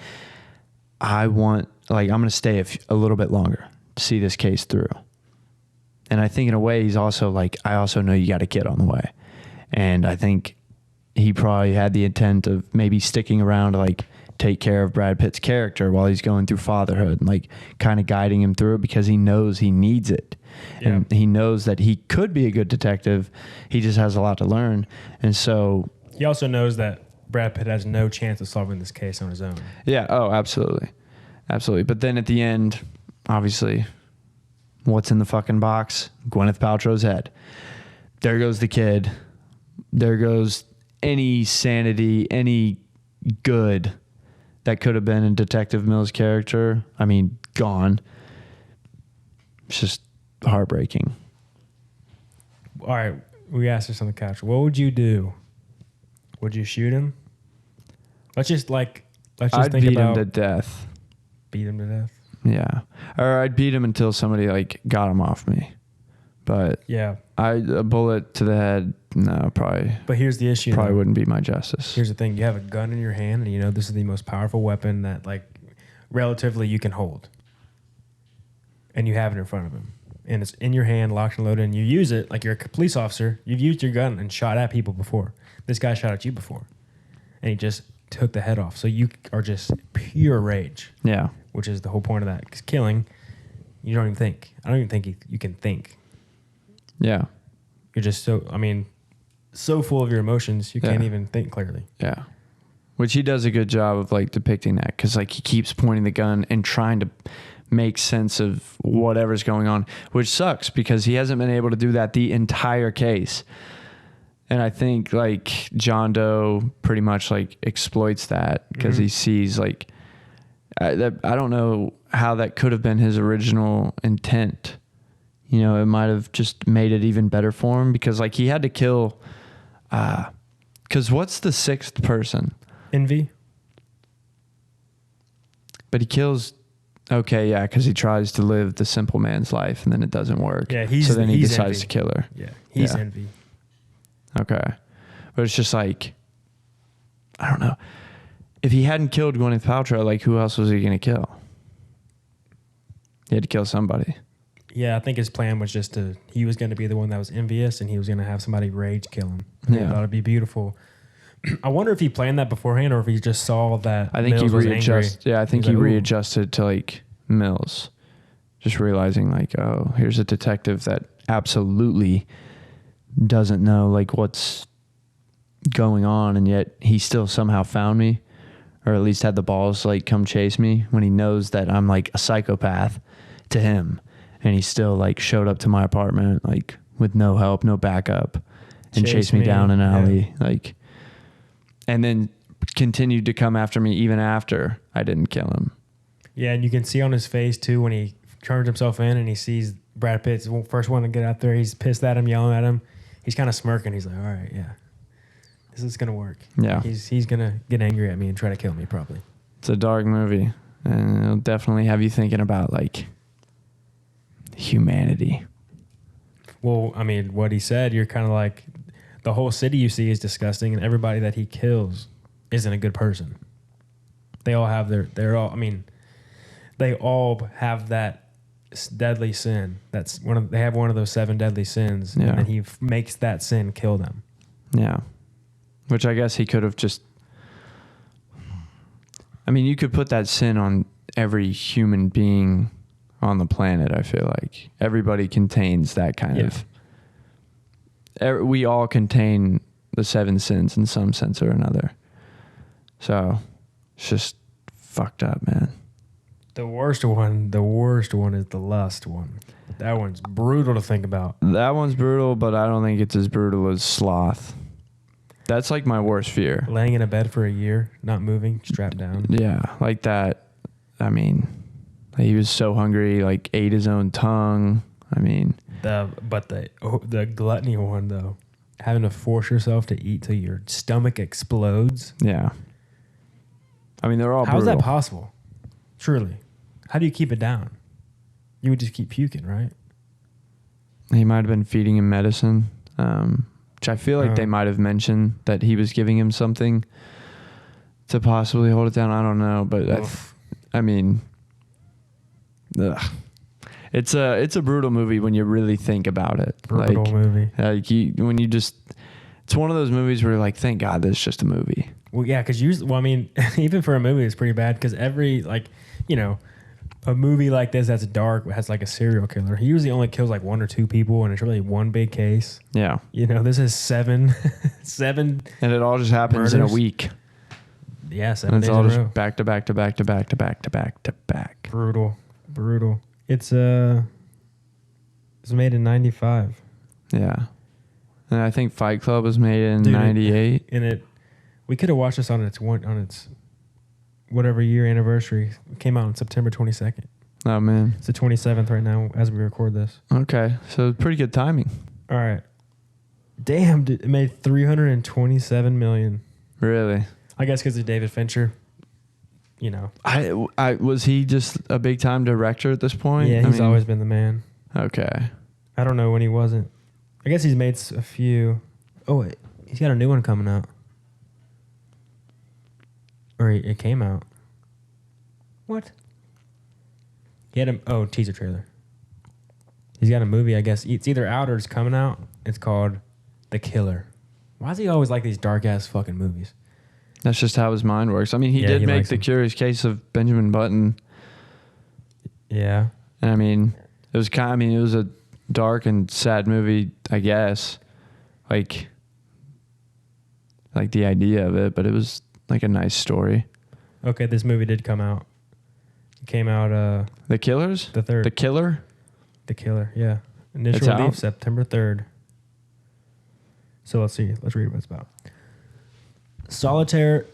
I'm going to stay a little bit longer to see this case through. And I think in a way he's also like, I also know you got a kid on the way. And I think he probably had the intent of maybe sticking around to, like, take care of Brad Pitt's character while he's going through fatherhood and, like, kind of guiding him through it because he knows he needs it. Yeah. And he knows that he could be a good detective. He just has a lot to learn. And so he also knows that Brad Pitt has no chance of solving this case on his own. Yeah. Oh, absolutely. Absolutely. But then at the end, obviously, what's in the fucking box? Gwyneth Paltrow's head. There goes the kid. There goes any sanity, any good that could have been in Detective Mills' character. I mean, gone. It's just heartbreaking. All right, we asked this on the couch. What would you do? Would you shoot him? Let's just think about... I'd beat him to death. Beat him to death? Yeah. Or I'd beat him until somebody, like, got him off me. But yeah, a bullet to the head, no, probably. But here's the issue. Probably wouldn't be my justice. Here's the thing. You have a gun in your hand, and you know this is the most powerful weapon that, like, relatively you can hold. And you have it in front of him. And it's in your hand, locked and loaded, and you use it like you're a police officer. You've used your gun and shot at people before. This guy shot at you before. And he just took the head off. So you are just pure rage. Yeah. Which is the whole point of that. Because killing, you don't even think. I don't even think you can think. Yeah. You're just so full of your emotions, you can't even think clearly. Yeah. Which he does a good job of, like, depicting that. Because, like, he keeps pointing the gun and trying to make sense of whatever's going on, which sucks because he hasn't been able to do that the entire case. And I think, like, John Doe pretty much, like, exploits that because he sees, like, I don't know how that could have been his original intent. You know, it might have just made it even better for him because, like, he had to kill. Because what's the sixth person? Envy. But he kills Okay, yeah, because he tries to live the simple man's life and then it doesn't work. Yeah, so then he decides envy. to kill her. Yeah, he's Yeah. envy. Okay. But it's just like, I don't know. If he hadn't killed Gwyneth Paltrow, like who else was he going to kill? He had to kill somebody. Yeah, I think his plan was just he was going to be the one that was envious and he was going to have somebody rage kill him. And Yeah. He thought it'd be beautiful. I wonder if he planned that beforehand or if he just saw that I think Mills he was readjusted. angry. Yeah, I think He's he like, "Ooh." readjusted to like Mills, just realizing like, oh, here's a detective that absolutely doesn't know like what's going on, and yet he still somehow found me, or at least had the balls to, like, come chase me when he knows that I'm like a psychopath to him, and he still like showed up to my apartment like with no help, no backup, and chased me down an alley, like, and then continued to come after me even after I didn't kill him. Yeah, and you can see on his face too when he turns himself in and he sees Brad Pitt's the first one to get out there. He's pissed at him, yelling at him. He's kind of smirking. He's like, all right, yeah, this is going to work. Yeah. He's going to get angry at me and try to kill me probably. It's a dark movie, and it'll definitely have you thinking about like humanity. Well, I mean, what he said, you're kind of like, the whole city you see is disgusting and everybody that he kills isn't a good person. They all have they all have that deadly sin. They have one of those 7 deadly sins, Yeah. and then he makes that sin kill them. Yeah. Which I guess he could have just, I mean, you could put that sin on every human being on the planet. I feel like everybody contains that kind of, we all contain the 7 sins in some sense or another. So it's just fucked up, man. The worst one is the lust one. That one's brutal to think about. That one's brutal, but I don't think it's as brutal as sloth. That's like my worst fear. Laying in a bed for a year, not moving, strapped down. Yeah, like that. I mean, he was so hungry, like ate his own tongue. I mean, the gluttony one though, having to force yourself to eat till your stomach explodes. yeah. I mean, they're all How is brutal. that possible? Surely, how do you keep it down? You would just keep puking, right? He might have been feeding him medicine, which I feel like they might have mentioned that he was giving him something to possibly hold it down. I don't know, but I mean, ugh. It's a brutal movie when you really think about it. Brutal movie. It's one of those movies where you're like, thank God this is just a movie. Well, yeah, because usually, even for a movie, it's pretty bad because a movie like this that's dark has like a serial killer. He usually only kills like 1 or 2 people, and it's really one big case. Yeah. This is 7, And it all just happens in a murders. week. Yeah, 7 And it's days all in a just row. back to back to back to back to back to back to back. Brutal. It's made in 95. Yeah. And I think Fight Club was made in 98. And we could have watched this on its whatever year anniversary. It came out on September 22nd. Oh, man. It's the 27th right now as we record this. Okay. So pretty good timing. All right. Damn, it made $327 million. Really? I guess because of David Fincher. I was he just a big time director at this point? Yeah, he's always been the man. Okay. I don't know when he wasn't. I guess he's made a few. Oh, wait. He's got a new one coming out. Or it came out. What? He had teaser trailer. He's got a movie, I guess. It's either out or it's coming out. It's called The Killer. Why does he always like these dark-ass fucking movies? That's just how his mind works. I mean, he did make The Curious Case of Benjamin Button. Yeah. And I mean, it was a dark and sad movie, I guess. Like the idea of it, but it was like a nice story. Okay, this movie did come out. It came out The Killers? the 3rd. The Killer? The Killer, yeah. Initial It's release out? September 3rd. So let's see. Let's read what it's about. Solitary,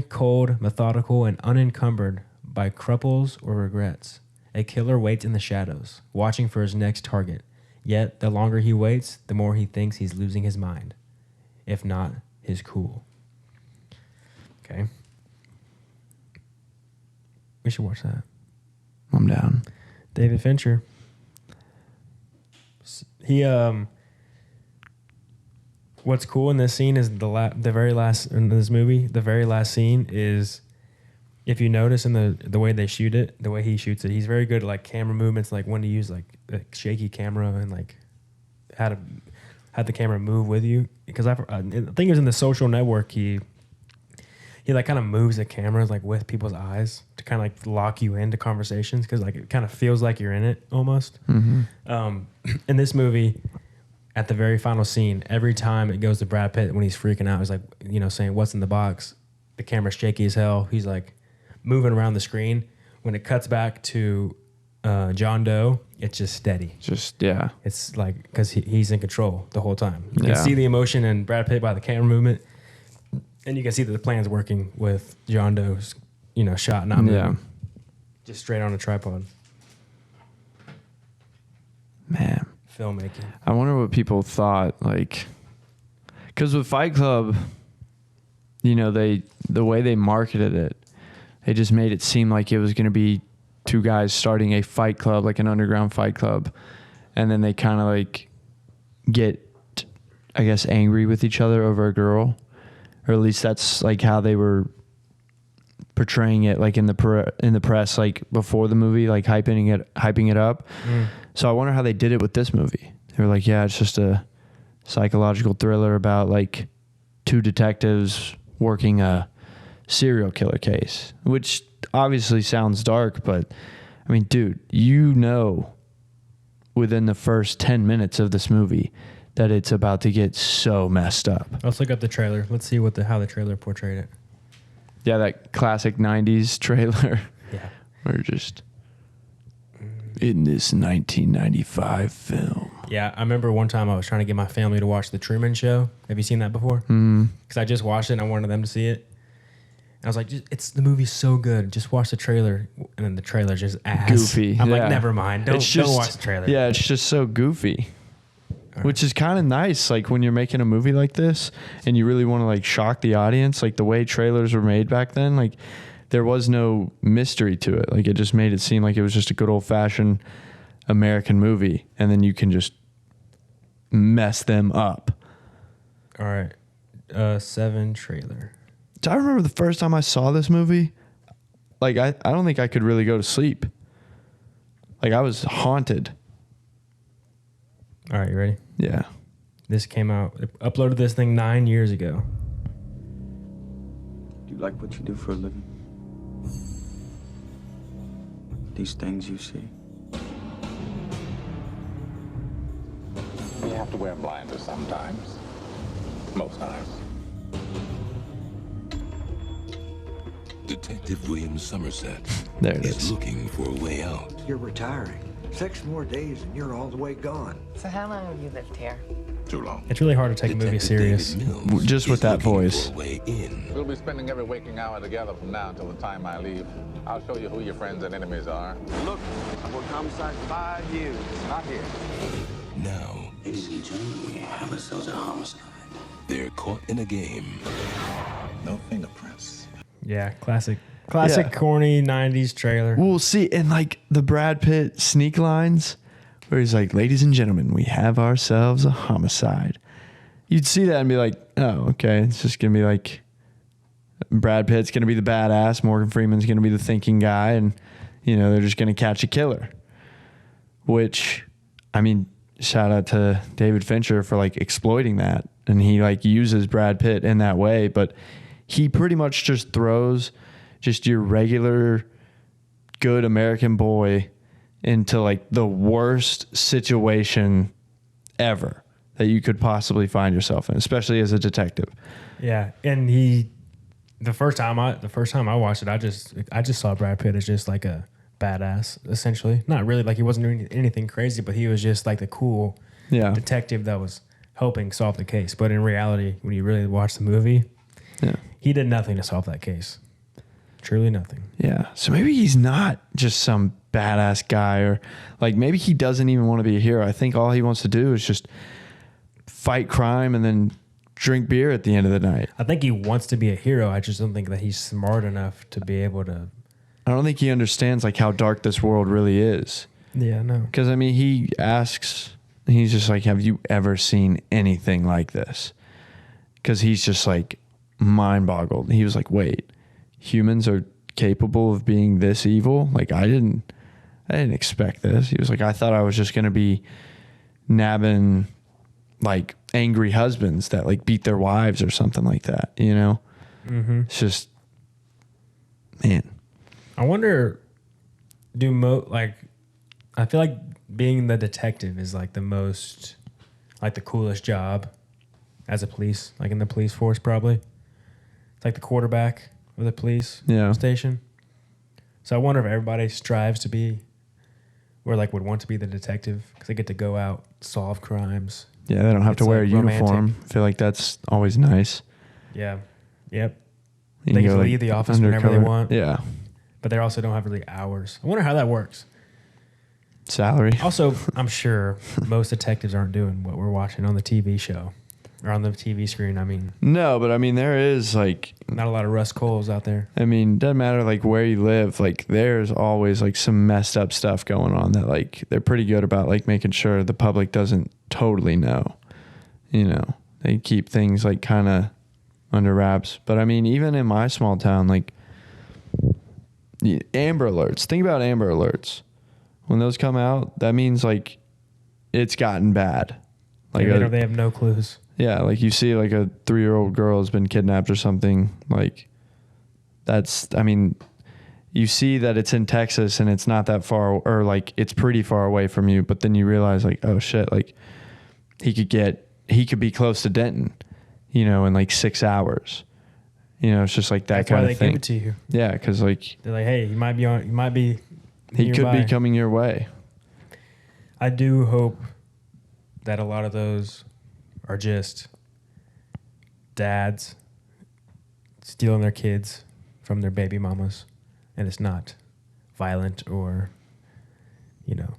cold, methodical, and unencumbered by crupples or regrets. A killer waits in the shadows, watching for his next target. Yet, the longer he waits, the more he thinks he's losing his mind. If not, his cool. Okay. We should watch that. I'm down. David Fincher. He what's cool in this scene is the very last in this movie. The very last scene is, if you notice in the way they shoot it, the way he shoots it, he's very good at like camera movements, like when to use like a shaky camera and like how to have the camera move with you. Because I think it was in The Social Network. He like kind of moves the cameras like with people's eyes to kind of like lock you into conversations, because like it kind of feels like you're in it almost. Mm-hmm. In this movie, at the very final scene, every time it goes to Brad Pitt when he's freaking out, he's like, you know, saying what's in the box. The camera's shaky as hell. He's like moving around the screen. When it cuts back to John Doe, it's just steady. Yeah. It's like because he's in control the whole time. You can see the emotion in Brad Pitt by the camera movement. And you can see that the plan's working with John Doe's, you know, shot not moving. Yeah. Just straight on a tripod. Man. Filmmaking. I wonder what people thought, like, because with Fight Club, you know, the way they marketed it, they just made it seem like it was going to be two guys starting a fight club, like an underground fight club. And then they kind of like get, I guess, angry with each other over a girl. Or at least that's like how they were portraying it, like in the press, like before the movie, like hyping it up. So I wonder how they did it with this movie. They were like, yeah, it's just a psychological thriller about like two detectives working a serial killer case, which obviously sounds dark, but I mean, dude, you know, within the first 10 minutes of this movie that it's about to get so messed up. Let's look up the trailer. Let's see how the trailer portrayed it. Yeah, that classic 90s trailer. Yeah. We're just in this 1995 film. Yeah, I remember one time I was trying to get my family to watch The Truman Show. Have you seen that before? Because I just watched it and I wanted them to see it. And I was like, the movie's so good. Just watch the trailer. And then the trailer's just ass. Goofy. I'm like, never mind. Don't watch the trailer. Yeah, it's just so goofy. Right. Which is kind of nice, like when you're making a movie like this and you really want to like shock the audience, like the way trailers were made back then, like there was no mystery to it. Like it just made it seem like it was just a good old fashioned American movie, and then you can just mess them up. All right. Se7en trailer. Do I remember the first time I saw this movie? Like I don't think I could really go to sleep. Like I was haunted. All right, you ready? Yeah. This came out. Uploaded this thing 9 years ago. Do you like what you do for a living? These things you see? You have to wear blinders sometimes. Most times. Detective William Somerset there it is is. Looking for a way out. You're retiring. 6 more days and you're all the way gone. So how long have you lived here? Too long. It's really hard to take a movie serious. Just with that voice. We'll be spending every waking hour together from now until the time I leave. I'll show you who your friends and enemies are. Look, I've worked homicide 5 years. Not here. Now, Ladies and gentlemen, we have ourselves a homicide. they're caught in a game. No fingerprints. Yeah, classic, corny 90s trailer. We'll see. And like the Brad Pitt sneak lines where he's like, ladies and gentlemen, we have ourselves a homicide. You'd see that and be like, oh, okay. It's just going to be like Brad Pitt's going to be the badass. Morgan Freeman's going to be the thinking guy. And, you know, they're just going to catch a killer. Which, I mean, shout out to David Fincher for like exploiting that. And he like uses Brad Pitt in that way. But he pretty much just throws just your regular good American boy into like the worst situation ever that you could possibly find yourself in, especially as a detective. Yeah, and the first time I watched it, I just saw Brad Pitt as just like a badass, essentially. Not really like he wasn't doing anything crazy, but he was just like the cool detective that was helping solve the case. But in reality, when you really watch the movie, he did nothing to solve that case. Truly nothing. Yeah. So maybe he's not just some badass guy, or like maybe he doesn't even want to be a hero. I think all he wants to do is just fight crime and then drink beer at the end of the night. I think he wants to be a hero. I just don't think that he's smart enough to be able to I don't think he understands like how dark this world really is. Yeah, no. Because I mean, he's just like, have you ever seen anything like this? Because he's just like mind boggled. He was like, wait, humans are capable of being this evil? Like I didn't expect this. He was like, I thought I was just gonna be nabbing like angry husbands that like beat their wives or something like that, you know? Mm-hmm. It's just, man. I wonder, I feel like being the detective is like the most, like the coolest job as a police, like in the police force probably. It's like the quarterback of the police station. So I wonder if everybody strives to be, or like would want to be the detective because they get to go out, solve crimes. Yeah, they don't have to wear like a uniform. I feel like that's always nice. Yeah. Yep. You They can can go, leave the office whenever they want. Yeah. But they also don't have really hours. I wonder how that works. Salary. Also, I'm sure most detectives aren't doing what we're watching on the TV show or on the TV screen. I mean, No, but I mean, there is like, not a lot of Russ Coles out there. I mean, doesn't matter like where you live. Like there's always like some messed up stuff going on that like they're pretty good about like making sure the public doesn't totally know. You know, they keep things like kind of under wraps. But I mean, even in my small town, like Amber Alerts. Think about Amber Alerts. When those come out, that means like it's gotten bad. Like They have no clues. Yeah, like you see like a 3-year-old girl has been kidnapped or something. Like I mean, you see that it's in Texas and it's not that far, or like it's pretty far away from you, but then you realize like, oh shit, like he could be close to Denton, you know, in like 6 hours. You know, it's just like that That's kind why of they thing. give it to you. Yeah, because like They're like, hey, he might be he could nearby. be coming your way. I do hope that a lot of those are just dads stealing their kids from their baby mamas, and it's not violent or, you know,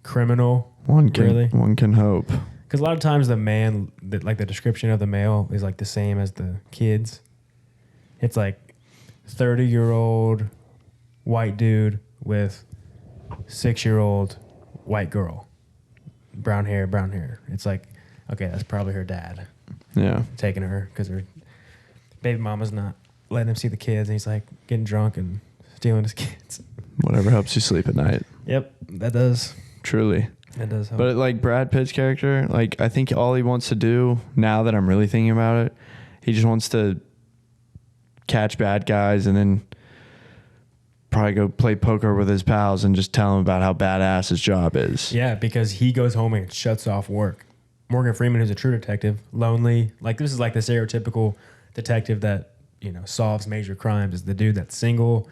criminal. One really. can hope. Because a lot of times the description of the male is like the same as the kids. It's like 30-year-old white dude with 6-year-old white girl. Brown hair. It's like, okay, that's probably her dad Yeah. taking her because her baby mama's not letting him see the kids. And he's like getting drunk and stealing his kids. Whatever helps you sleep at night. Yep, that does. Truly. That does help. But like Brad Pitt's character, like I think all he wants to do now that I'm really thinking about it, he just wants to catch bad guys and then probably go play poker with his pals and just tell him about how badass his job is. Yeah, because he goes home and shuts off work. Morgan Freeman, who's a true detective, lonely. Like this is like the stereotypical detective that, you know, solves major crimes. Is the dude that's single,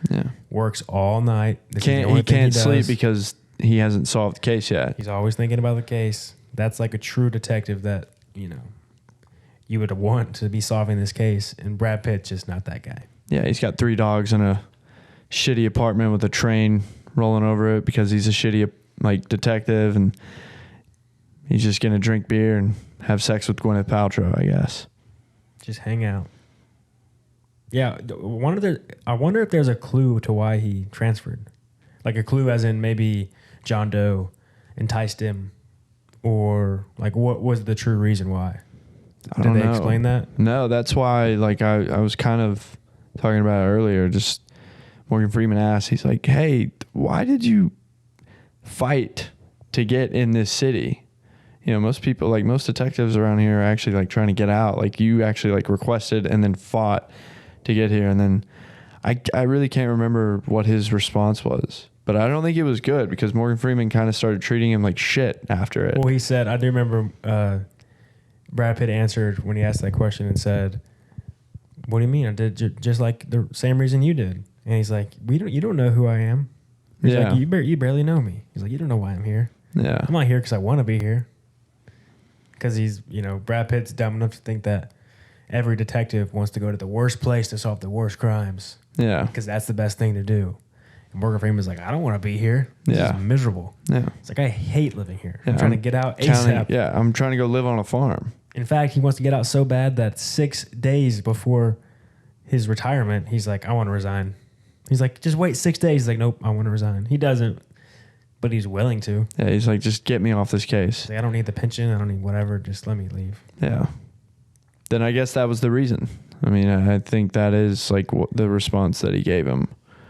works all night. He can't sleep because he hasn't solved the case yet. He's always thinking about the case. That's like a true detective that, you know, you would want to be solving this case. And Brad Pitt's just not that guy. Yeah, he's got 3 dogs in a shitty apartment with a train rolling over it because he's a shitty like detective, and he's just gonna drink beer and have sex with Gwyneth Paltrow, I guess. Just hang out. Yeah, I wonder if there's a clue to why he transferred. Like a clue as in maybe John Doe enticed him, or like what was the true reason why? Did they explain that? No, that's why like I was kind of talking about it earlier. Just Morgan Freeman asked, he's like, hey, why did you fight to get in this city? You know, most people, like most detectives around here are actually like trying to get out. Like you actually like requested and then fought to get here. And then I really can't remember what his response was, but I don't think it was good because Morgan Freeman kind of started treating him like shit after it. Well, he said, I do remember Brad Pitt answered when he asked that question and said, what do you mean? I did just like the same reason you did. And he's like, you don't know who I am. He's like, you barely know me. He's like, you don't know why I'm here. Yeah. I'm not here because I want to be here. Because he's, you know, Brad Pitt's dumb enough to think that every detective wants to go to the worst place to solve the worst crimes. Yeah. Because that's the best thing to do. And Morgan Freeman's like, I don't want to be here. This is miserable. Yeah. It's like, I hate living here. Yeah, I'm trying to get out ASAP. I'm trying to go live on a farm. In fact, he wants to get out so bad that 6 days before his retirement, he's like, I want to resign. He's like, just wait 6 days. He's like, nope, I want to resign. He doesn't, but he's willing to. Yeah, he's like, just get me off this case. He's like, I don't need the pension. I don't need whatever. Just let me leave. Yeah. Then I guess that was the reason. I mean, I think that is like the response that he gave him.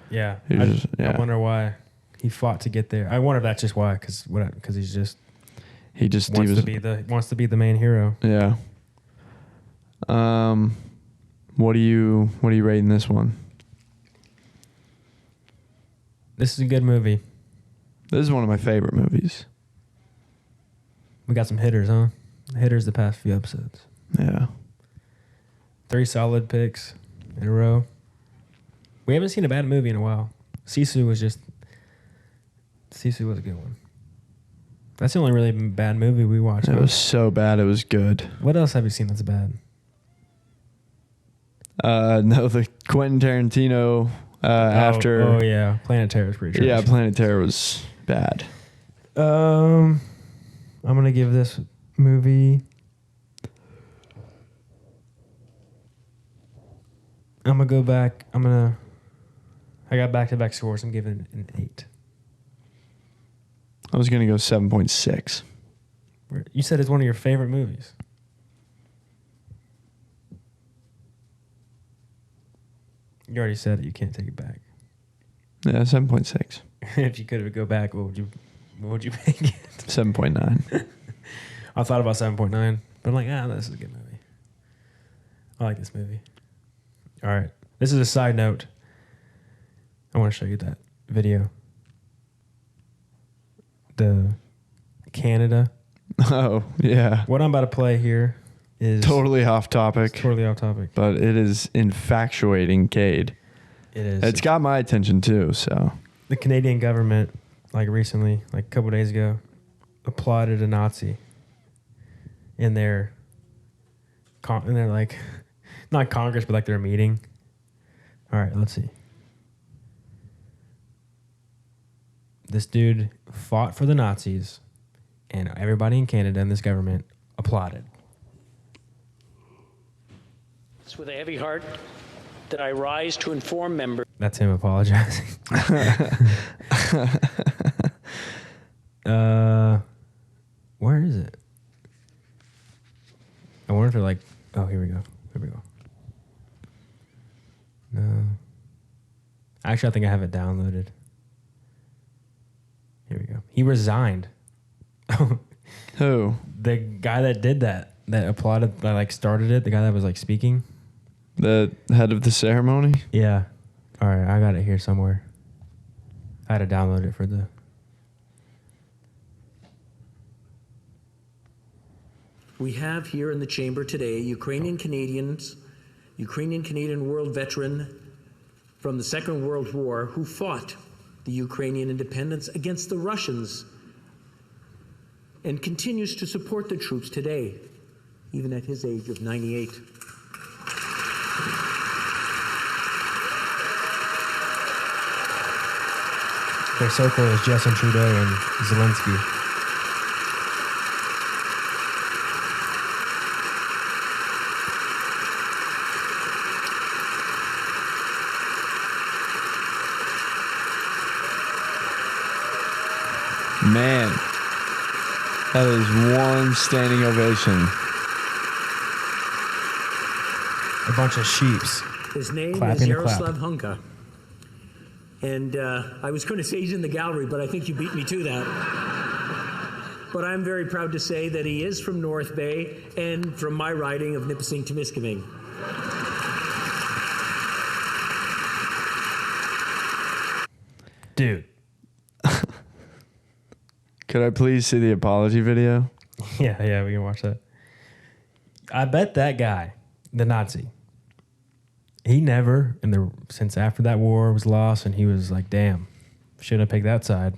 Yeah. I wonder why he fought to get there. I wonder if that's just why, because he wants to be the main hero. Yeah. What are you rating this one? This is a good movie. This is one of my favorite movies. We got some hitters, huh? Hitters the past few episodes. Yeah. 3 solid picks in a row. We haven't seen a bad movie in a while. Sisu was a good one. That's the only really bad movie we watched. It was so bad, it was good. What else have you seen that's bad? No, the Quentin Tarantino after. Oh yeah, Planet Terror is pretty trash. Yeah, Planet Terror was bad. I'm gonna give this movie. I'm gonna go back. I got back-to-back scores. I'm giving it an 8. I was gonna go 7.6. You said it's one of your favorite movies. You already said it. You can't take it back. Yeah, 7.6. If you could go back, what would you make it? 7.9. I thought about 7.9, but I'm like, this is a good movie. I like this movie. All right. This is a side note. I want to show you that video. The Canada. Oh, yeah. What I'm about to play here is Totally off topic. Totally off topic. But it is infatuating Kade. It is. It's got my attention too, so. The Canadian government, recently, a couple days ago, applauded a Nazi in their not Congress, but their meeting. All right, let's see. This dude fought for the Nazis, and everybody in Canada and this government applauded. It's with a heavy heart that I rise to inform members. That's him apologizing. Where is it? I wonder if they're oh, here we go. No. Actually, I think I have it downloaded. Here we go. He resigned. Who? The guy that did that applauded, that started it, the guy that was speaking. The head of the ceremony? Yeah. All right, I got it here somewhere. I had to download it for the... We have here in the chamber today Ukrainian Canadian world veteran from the Second World War who fought the Ukrainian independence against the Russians and continues to support the troops today, even at his age of 98. Their circle is Justin Trudeau and Zelensky. Man, that is one standing ovation. A bunch of sheeps. His name clapping is Yaroslav Hunka. And I was going to say he's in the gallery, but I think you beat me to that. But I'm very proud to say that he is from North Bay and from my riding of Nipissing-Temiskaming. Dude. Could I please see the apology video? Yeah, we can watch that. I bet that guy, the Nazi, he never, since after that war was lost and he was like, damn, shouldn't have picked that side.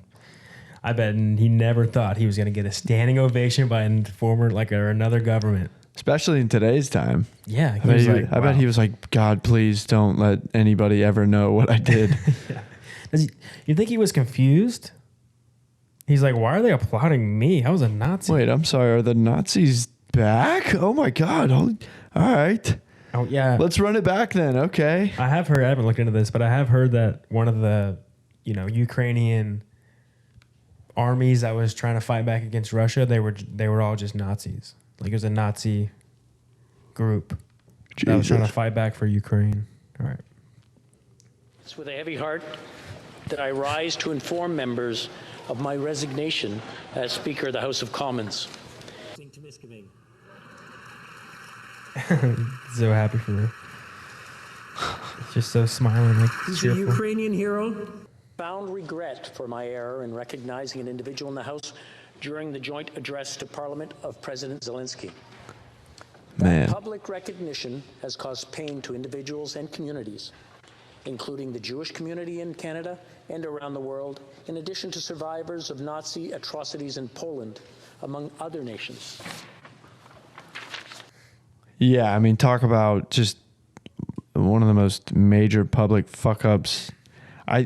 I bet he never thought he was going to get a standing ovation by a former, or another government. Especially in today's time. Yeah. I bet he was like, God, please don't let anybody ever know what I did. Yeah. You think he was confused? He's like, why are they applauding me? I was a Nazi. Wait, I'm sorry. Are the Nazis back? Oh my God. All right. Oh yeah. Let's run it back then. Okay. I haven't looked into this, but I have heard that one of the, Ukrainian armies that was trying to fight back against Russia, they were all just Nazis. Like it was a Nazi group that was trying to fight back for Ukraine. All right. It's with a heavy heart that I rise to inform members of my resignation as Speaker of the House of Commons. So happy for her. It's just so smiling, like He's a Ukrainian hero. Found regret for my error in recognizing an individual in the House during the joint address to Parliament of President Zelensky. Man. Public recognition has caused pain to individuals and communities, including the Jewish community in Canada and around the world, in addition to survivors of Nazi atrocities in Poland, among other nations. Yeah, I mean, talk about just one of the most major public fuck-ups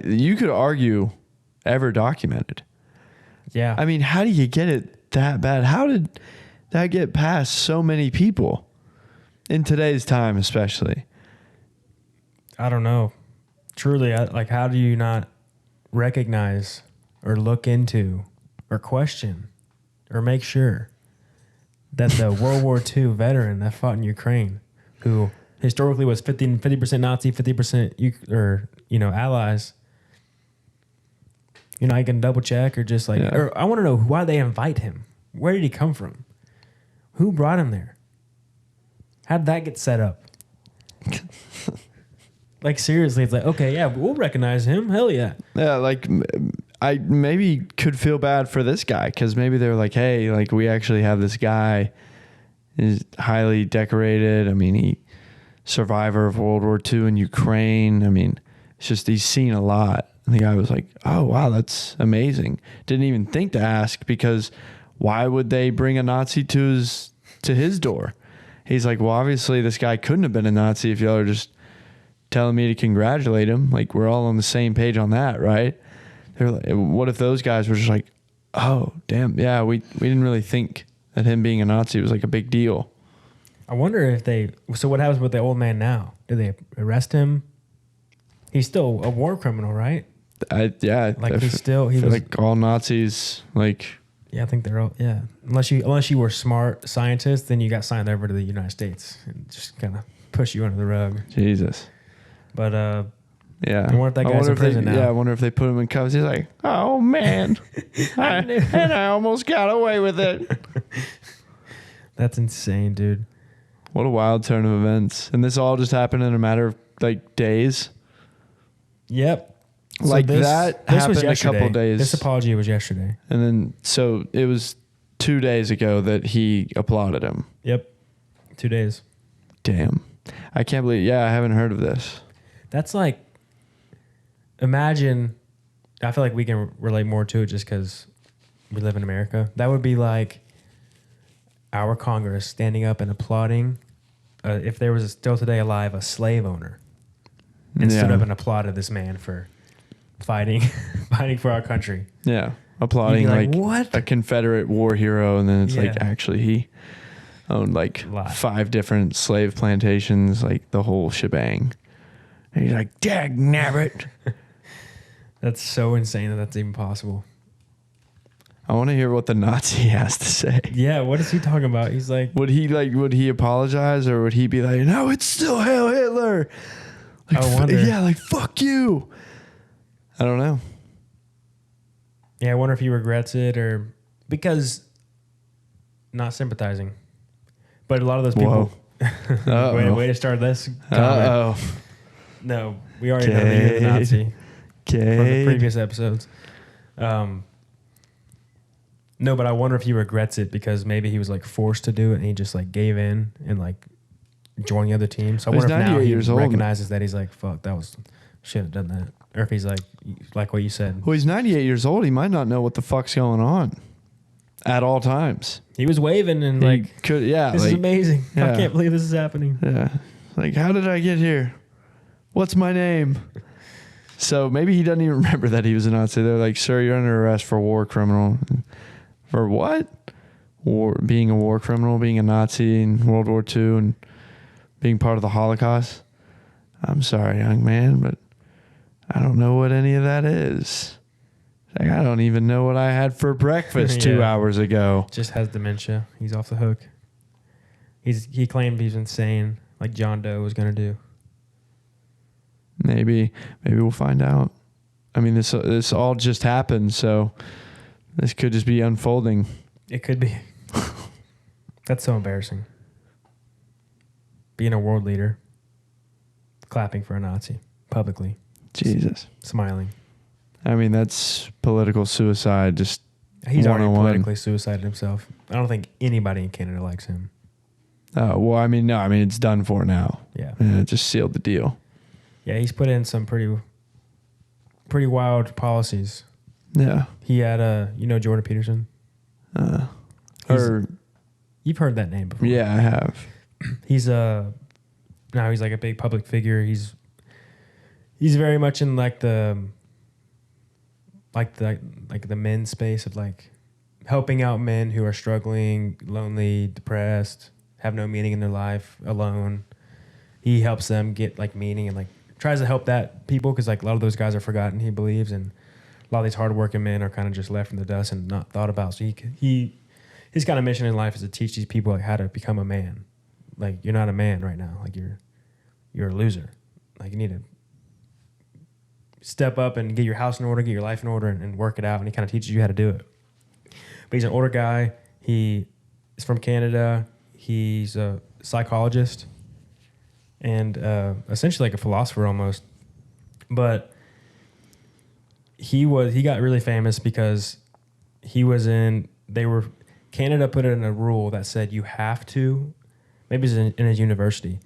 you could argue ever documented. Yeah. I mean, how do you get it that bad? How did that get past so many people in today's time, especially? I don't know. Truly, how do you not recognize or look into or question or make sure that the World War II veteran that fought in Ukraine, who historically was 50% Nazi, 50% allies, I can double check or just or I want to know why they invite him. Where did he come from? Who brought him there? How did that get set up? Like seriously, it's like, okay, yeah, we'll recognize him. Hell yeah. Yeah, like I maybe could feel bad for this guy because maybe they're like, hey, like we actually have this guy is highly decorated. I mean, he survivor of World War II in Ukraine. I mean, it's just he's seen a lot. And the guy was like, oh wow, that's amazing. Didn't even think to ask because why would they bring a Nazi to his door? He's like, well, obviously this guy couldn't have been a Nazi if y'all are just telling me to congratulate him. Like we're all on the same page on that, right? They're like, what if those guys were just like, oh damn, yeah, we didn't really think that him being a Nazi was like a big deal. I wonder if so what happens with the old man now? Do they arrest him? He's still a war criminal, right? Like all Nazis, like. Yeah, I think they're all, yeah. Unless you were smart scientist, then you got signed over to the United States and just kind of push you under the rug. Jesus. But yeah. I wonder if that guy's in prison now. Yeah, I wonder if they put him in cuffs. He's like, oh man, I almost got away with it. That's insane, dude. What a wild turn of events, and this all just happened in a matter of like days. Yep. Like so this happened was yesterday. A couple days. This apology was yesterday. And then, so it was 2 days ago that he applauded him. Yep. 2 days. Damn. I can't believe, I haven't heard of this. That's like, imagine, I feel like we can relate more to it just because we live in America. That would be like our Congress standing up and applauding, if there was still today alive, a slave owner. And stood up and applauded this man for fighting for our country. Yeah. Applauding like what? A Confederate war hero. And then it's like, actually he owned like 5 different slave plantations, like the whole shebang. And he's like, dag nabbit. That's so insane that that's even possible. I want to hear what the Nazi has to say. Yeah. What is he talking about? He's like, would he apologize or would he be like, no, it's still Hail Hitler? Like, I wonder. Yeah, like, fuck you. I don't know. Yeah, I wonder if he regrets it or because not sympathizing. But a lot of those people. way to start this comment. No, we already know that you're the Nazi from the previous episodes. No, but I wonder if he regrets it because maybe he was like forced to do it and he just like gave in and like join the other team. So I wonder if now he recognizes that he's like, fuck, should have done that. Or if he's like what you said. Well, he's 98 years old. He might not know what the fuck's going on at all times. He was waving and this is amazing. Yeah. I can't believe this is happening. Yeah. Like, how did I get here? What's my name? So maybe he doesn't even remember that he was a Nazi. They're like, sir, you're under arrest for war criminal. For what? Being a war criminal, being a Nazi in World War II. And being part of the Holocaust. I'm sorry, young man, but I don't know what any of that is. Like, I don't even know what I had for breakfast 2 hours ago. Just has dementia. He's off the hook. He claimed he's insane, like John Doe was gonna do. Maybe we'll find out. I mean, this all just happened, so this could just be unfolding. It could be. That's so embarrassing. Being a world leader, clapping for a Nazi publicly. Jesus. Smiling. I mean, that's political suicide. Just He's already 101. politically suicided himself. I don't think anybody in Canada likes him. Oh, well, I mean, no. I mean, it's done for now. Yeah. And it just sealed the deal. Yeah, he's put in some pretty wild policies. Yeah. He had Jordan Peterson. You've heard that name before. Yeah, I have. He's now he's like a big public figure. He's very much in like the men's space of like helping out men who are struggling, lonely, depressed, have no meaning in their life, alone. He helps them get like meaning and like tries to help that people because like a lot of those guys are forgotten, he believes, and a lot of these hardworking men are kind of just left in the dust and not thought about. So his kind of mission in life is to teach these people like how to become a man. Like, you're not a man right now. Like, you're a loser. Like, you need to step up and get your house in order, get your life in order, and work it out. And he kind of teaches you how to do it. But he's an older guy. He is from Canada. He's a psychologist and essentially like a philosopher almost. But he got really famous because Canada put in a rule that said you have to, maybe it's in his university,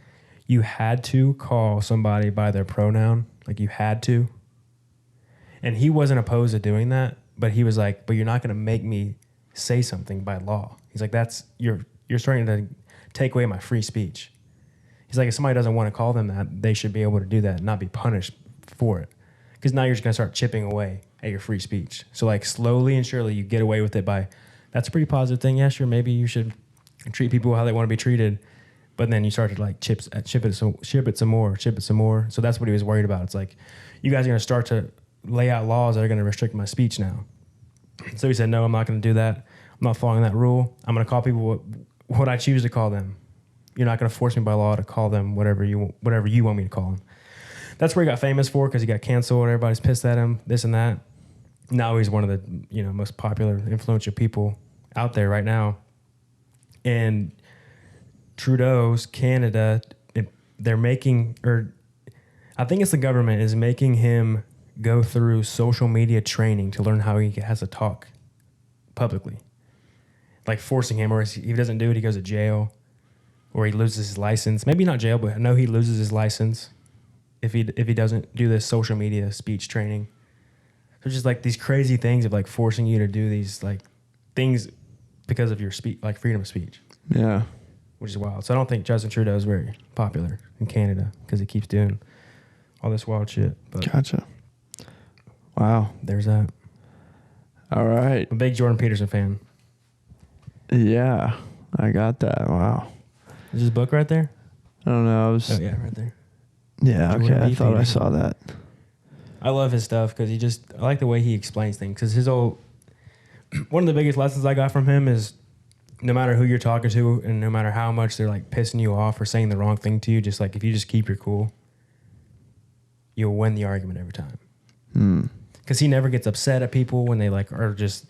you had to call somebody by their pronoun, like you had to. And he wasn't opposed to doing that, but he was like, but you're not going to make me say something by law. He's like, you're starting to take away my free speech. He's like, if somebody doesn't want to call them that, they should be able to do that and not be punished for it. Because now you're just going to start chipping away at your free speech. So like slowly and surely you get away with it by, that's a pretty positive thing. Yeah, sure, maybe you should treat people how they want to be treated. But then you start to like ship it some more. So that's what he was worried about. It's like, you guys are going to start to lay out laws that are going to restrict my speech now. So he said, no, I'm not going to do that. I'm not following that rule. I'm going to call people what I choose to call them. You're not going to force me by law to call them whatever you want me to call them. That's where he got famous for, because he got canceled. Everybody's pissed at him, this and that. Now he's one of the most popular, influential people out there right now. And Trudeau's Canada, they're making, or I think it's the government is making him go through social media training to learn how he has to talk publicly. Like forcing him, or if he doesn't do it, he goes to jail, or he loses his license. Maybe not jail, but I know he loses his license if he doesn't do this social media speech training. So just like these crazy things of like forcing you to do these like things because of your speech, like freedom of speech. Yeah. Which is wild. So I don't think Justin Trudeau is very popular in Canada because he keeps doing all this wild shit. But Gotcha. Wow. There's that. All right. I'm a big Jordan Peterson fan. Yeah, I got that. Wow. Is this book right there? I don't know. Oh, yeah, right there. Yeah, okay. Jordan I B. thought I Peterson. saw that. I love his stuff because I like the way he explains things. Because one of the biggest lessons I got from him is no matter who you're talking to and no matter how much they're like pissing you off or saying the wrong thing to you, just like if you just keep your cool, you'll win the argument every time. Because he never gets upset at people when they like are just.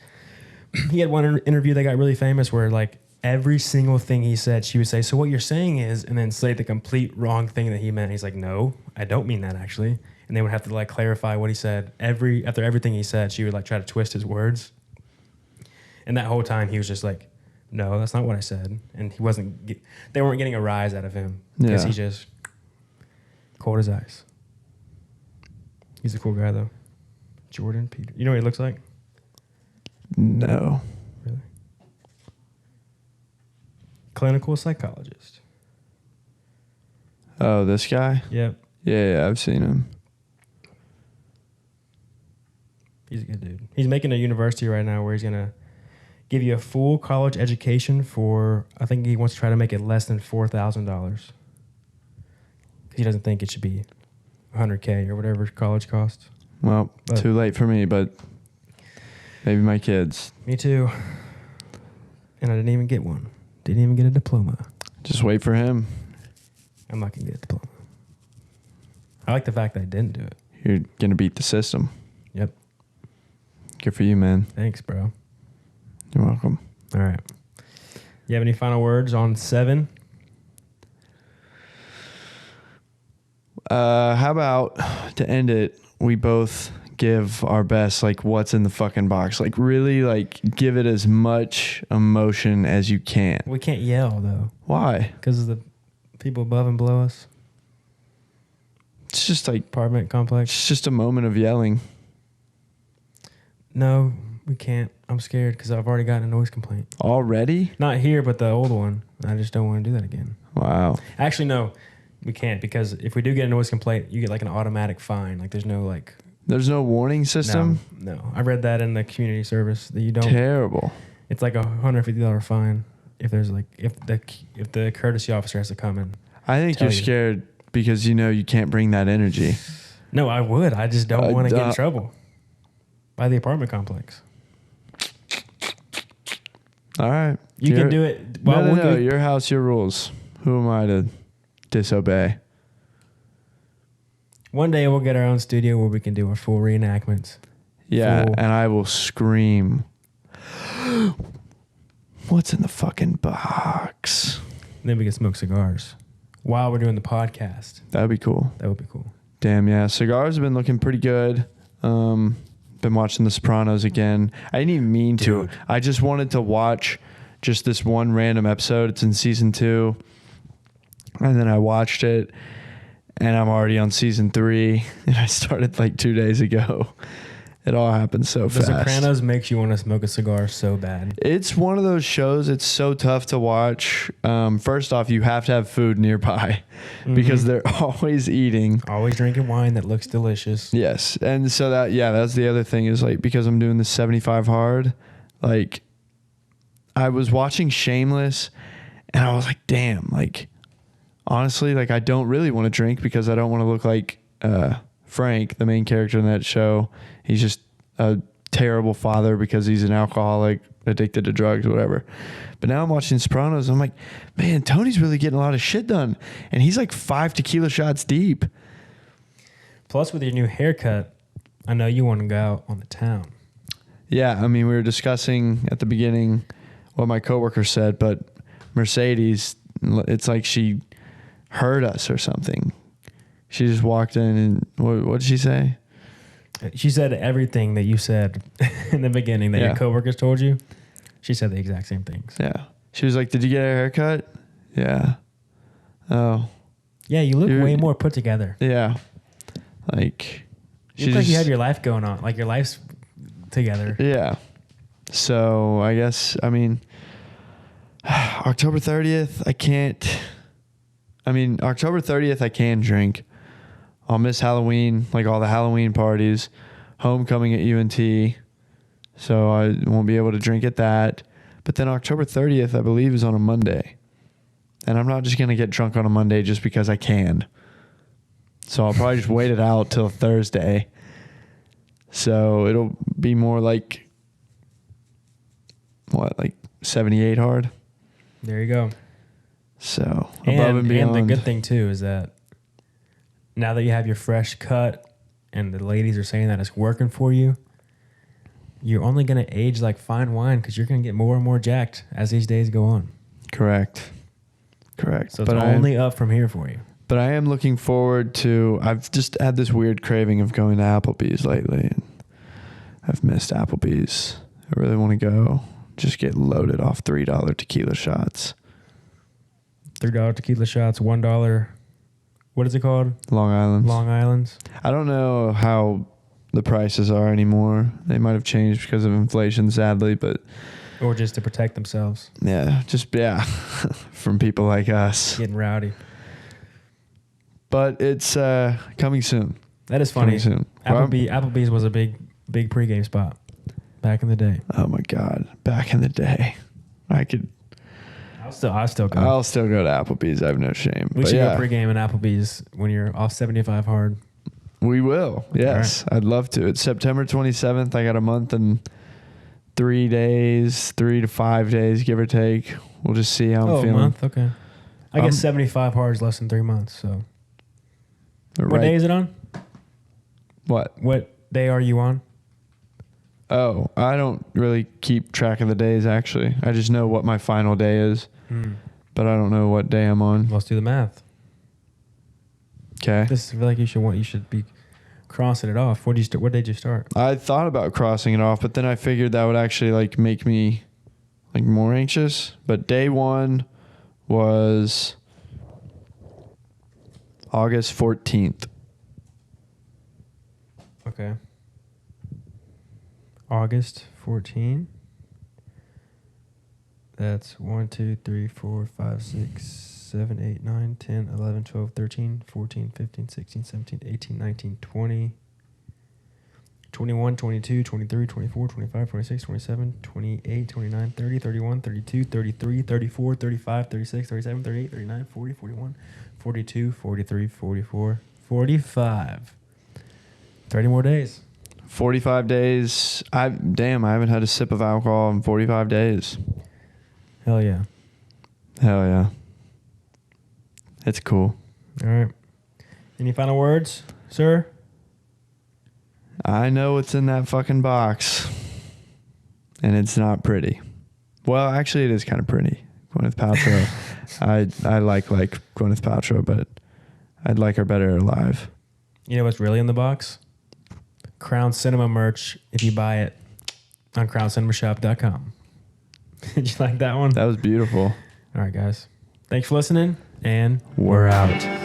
He had one interview that got really famous where like every single thing he said, she would say, so what you're saying is, and then say the complete wrong thing that he meant. He's like, no, I don't mean that actually. And they would have to like clarify what he said. After everything he said, she would like try to twist his words. And that whole time he was just like, no, that's not what I said. And they weren't getting a rise out of him because he just cold as ice. He's a cool guy though. Jordan Peter. You know what he looks like? No. Really? Clinical psychologist. Oh, this guy? Yep. Yeah, I've seen him. He's a good dude. He's making a university right now where he's going to give you a full college education for, I think he wants to try to make it less than $4,000. He doesn't think it should be $100K or whatever college costs. Well, But- too late for me, but maybe my kids. Me too. And I didn't even get one. Didn't even get a diploma. Just wait for him. I'm not going to get a diploma. I like the fact that I didn't do it. You're going to beat the system. Yep. Good for you, man. Thanks, bro. You're welcome. All right. You have any final words on Se7en? How about to end it, we both give our best, like, what's in the fucking box? Like, really, like, give it as much emotion as you can. We can't yell, though, Why? because of the people above and below us. It's just like, Apartment complex. it's just a moment of yelling. No, we can't. I'm scared because I've already gotten a noise complaint. Already? Not here, but the old one. I just don't want to do that again. Wow. Actually, no, we can't, because if we do get a noise complaint, you get like an automatic fine. Like there's no like... There's no warning system? No. I read that in the community service that you don't... Terrible. It's like $150 fine if there's like... If the courtesy officer has to come in. I think Tell you're you. scared because you know you can't bring that energy. No, I would. I just don't want to get in duh. trouble by the apartment complex. All right. You can do it. Well, no, we'll no. give- Your house, your rules. Who am I to disobey? One day we'll get our own studio where we can do our full reenactments. Yeah, Full. and I will scream. What's in the fucking box? Then we can smoke cigars while we're doing the podcast. That would be cool. That would be cool. Damn, yeah. Cigars have been looking pretty good. Been watching The Sopranos again. I didn't even mean to. Dude. I just wanted to watch just this one random episode. It's in season 2. And then I watched it, and I'm already on season 3. And I started like 2 days ago. It all happened so The fast. Sopranos makes you want to smoke a cigar so bad. It's one of those shows. It's so tough to watch. First off, you have to have food nearby because they're always eating. Always drinking wine that looks delicious. Yes. And so that's the other thing is like, because I'm doing the 75 hard, like I was watching Shameless and I was like, damn, like honestly, like I don't really want to drink because I don't want to look like Frank, the main character in that show. He's just a terrible father because he's an alcoholic, addicted to drugs, whatever. But now I'm watching Sopranos. I'm like, man, Tony's really getting a lot of shit done. And he's like 5 tequila shots deep. Plus, with your new haircut, I know you want to go out on the town. Yeah, I mean, we were discussing at the beginning what my coworker said, but Mercedes, it's like she heard us or something. She just walked in and what did she say? She said everything that you said in the beginning that Yeah. your coworkers told you. She said the exact same things. Yeah. She was like, did you get a haircut? Yeah. Oh, Yeah, you look You're- way more put together. yeah. Like, You look like you have your life going on. Like your life's together. yeah. So I guess, I mean, October 30th, October 30th, I can drink. I'll miss Halloween, like all the Halloween parties, homecoming at UNT. So I won't be able to drink at that. But then October 30th, I believe, is on a Monday. And I'm not just going to get drunk on a Monday just because I can. So I'll probably just wait it out till Thursday. So it'll be more like, 78 hard? There you go. So above and beyond. And the good thing too is that now that you have your fresh cut and the ladies are saying that it's working for you, you're only going to age like fine wine because you're going to get more and more jacked as these days go on. Correct. So it's only up from here for you. But I am looking forward to, I've just had this weird craving of going to Applebee's lately. And I've missed Applebee's. I really want to go. Just get loaded off $3 tequila shots. $3 tequila shots, $1. What is it called? Long Island. Long Islands. I don't know how the prices are anymore. They might have changed because of inflation, sadly. But Or just to protect themselves. yeah, from people like us. Getting rowdy. But it's coming soon. That is funny. Coming soon. Applebee's was a big pregame spot back in the day. Oh my God. Back in the day. I I still go. I'll still go to Applebee's. I have no shame. We But should yeah, go pregame in Applebee's when you're off 75 hard. we will. Yes, I'd love to. It's September 27th. I got a month and 3 days, 3 to 5 days, give or take. We'll just see how I'm feeling. A month. Okay. I guess 75 hard is less than 3 months. So, what day is it on? What? What day are you on? Oh, I don't really keep track of the days, actually. I just know what my final day is, but I don't know what day I'm on. Let's do the math. Okay. I feel like you should be crossing it off. What day did you start? I thought about crossing it off, but then I figured that would actually like make me like more anxious. But day 1 was August 14th. Okay. August 14. That's 1, 2, 3, 4, 5, 6, 7, 8, 9, 10, 11, 12, 13, 14, 15, 16, 17, 18, 19, 20, 21, 22, 23, 24, 25, 26, 27, 28, 29, 30, 31, 32, 33, 34, 35, 36, 37, 38, 39, 40, 41, 42, 43, 44, 45. 30 more days. 45 days. I haven't had a sip of alcohol in 45 days. Hell yeah. Hell yeah. It's cool. All right. Any final words, sir? I know what's in that fucking box, and it's not pretty. Well, actually, it is kind of pretty. Gwyneth Paltrow. I like Gwyneth Paltrow, but I'd like her better alive. You know what's really in the box? Crown Cinema merch if you buy it on crowncinemashop.com. Did you like that one? That was beautiful. All right, guys. Thanks for listening, and we're out.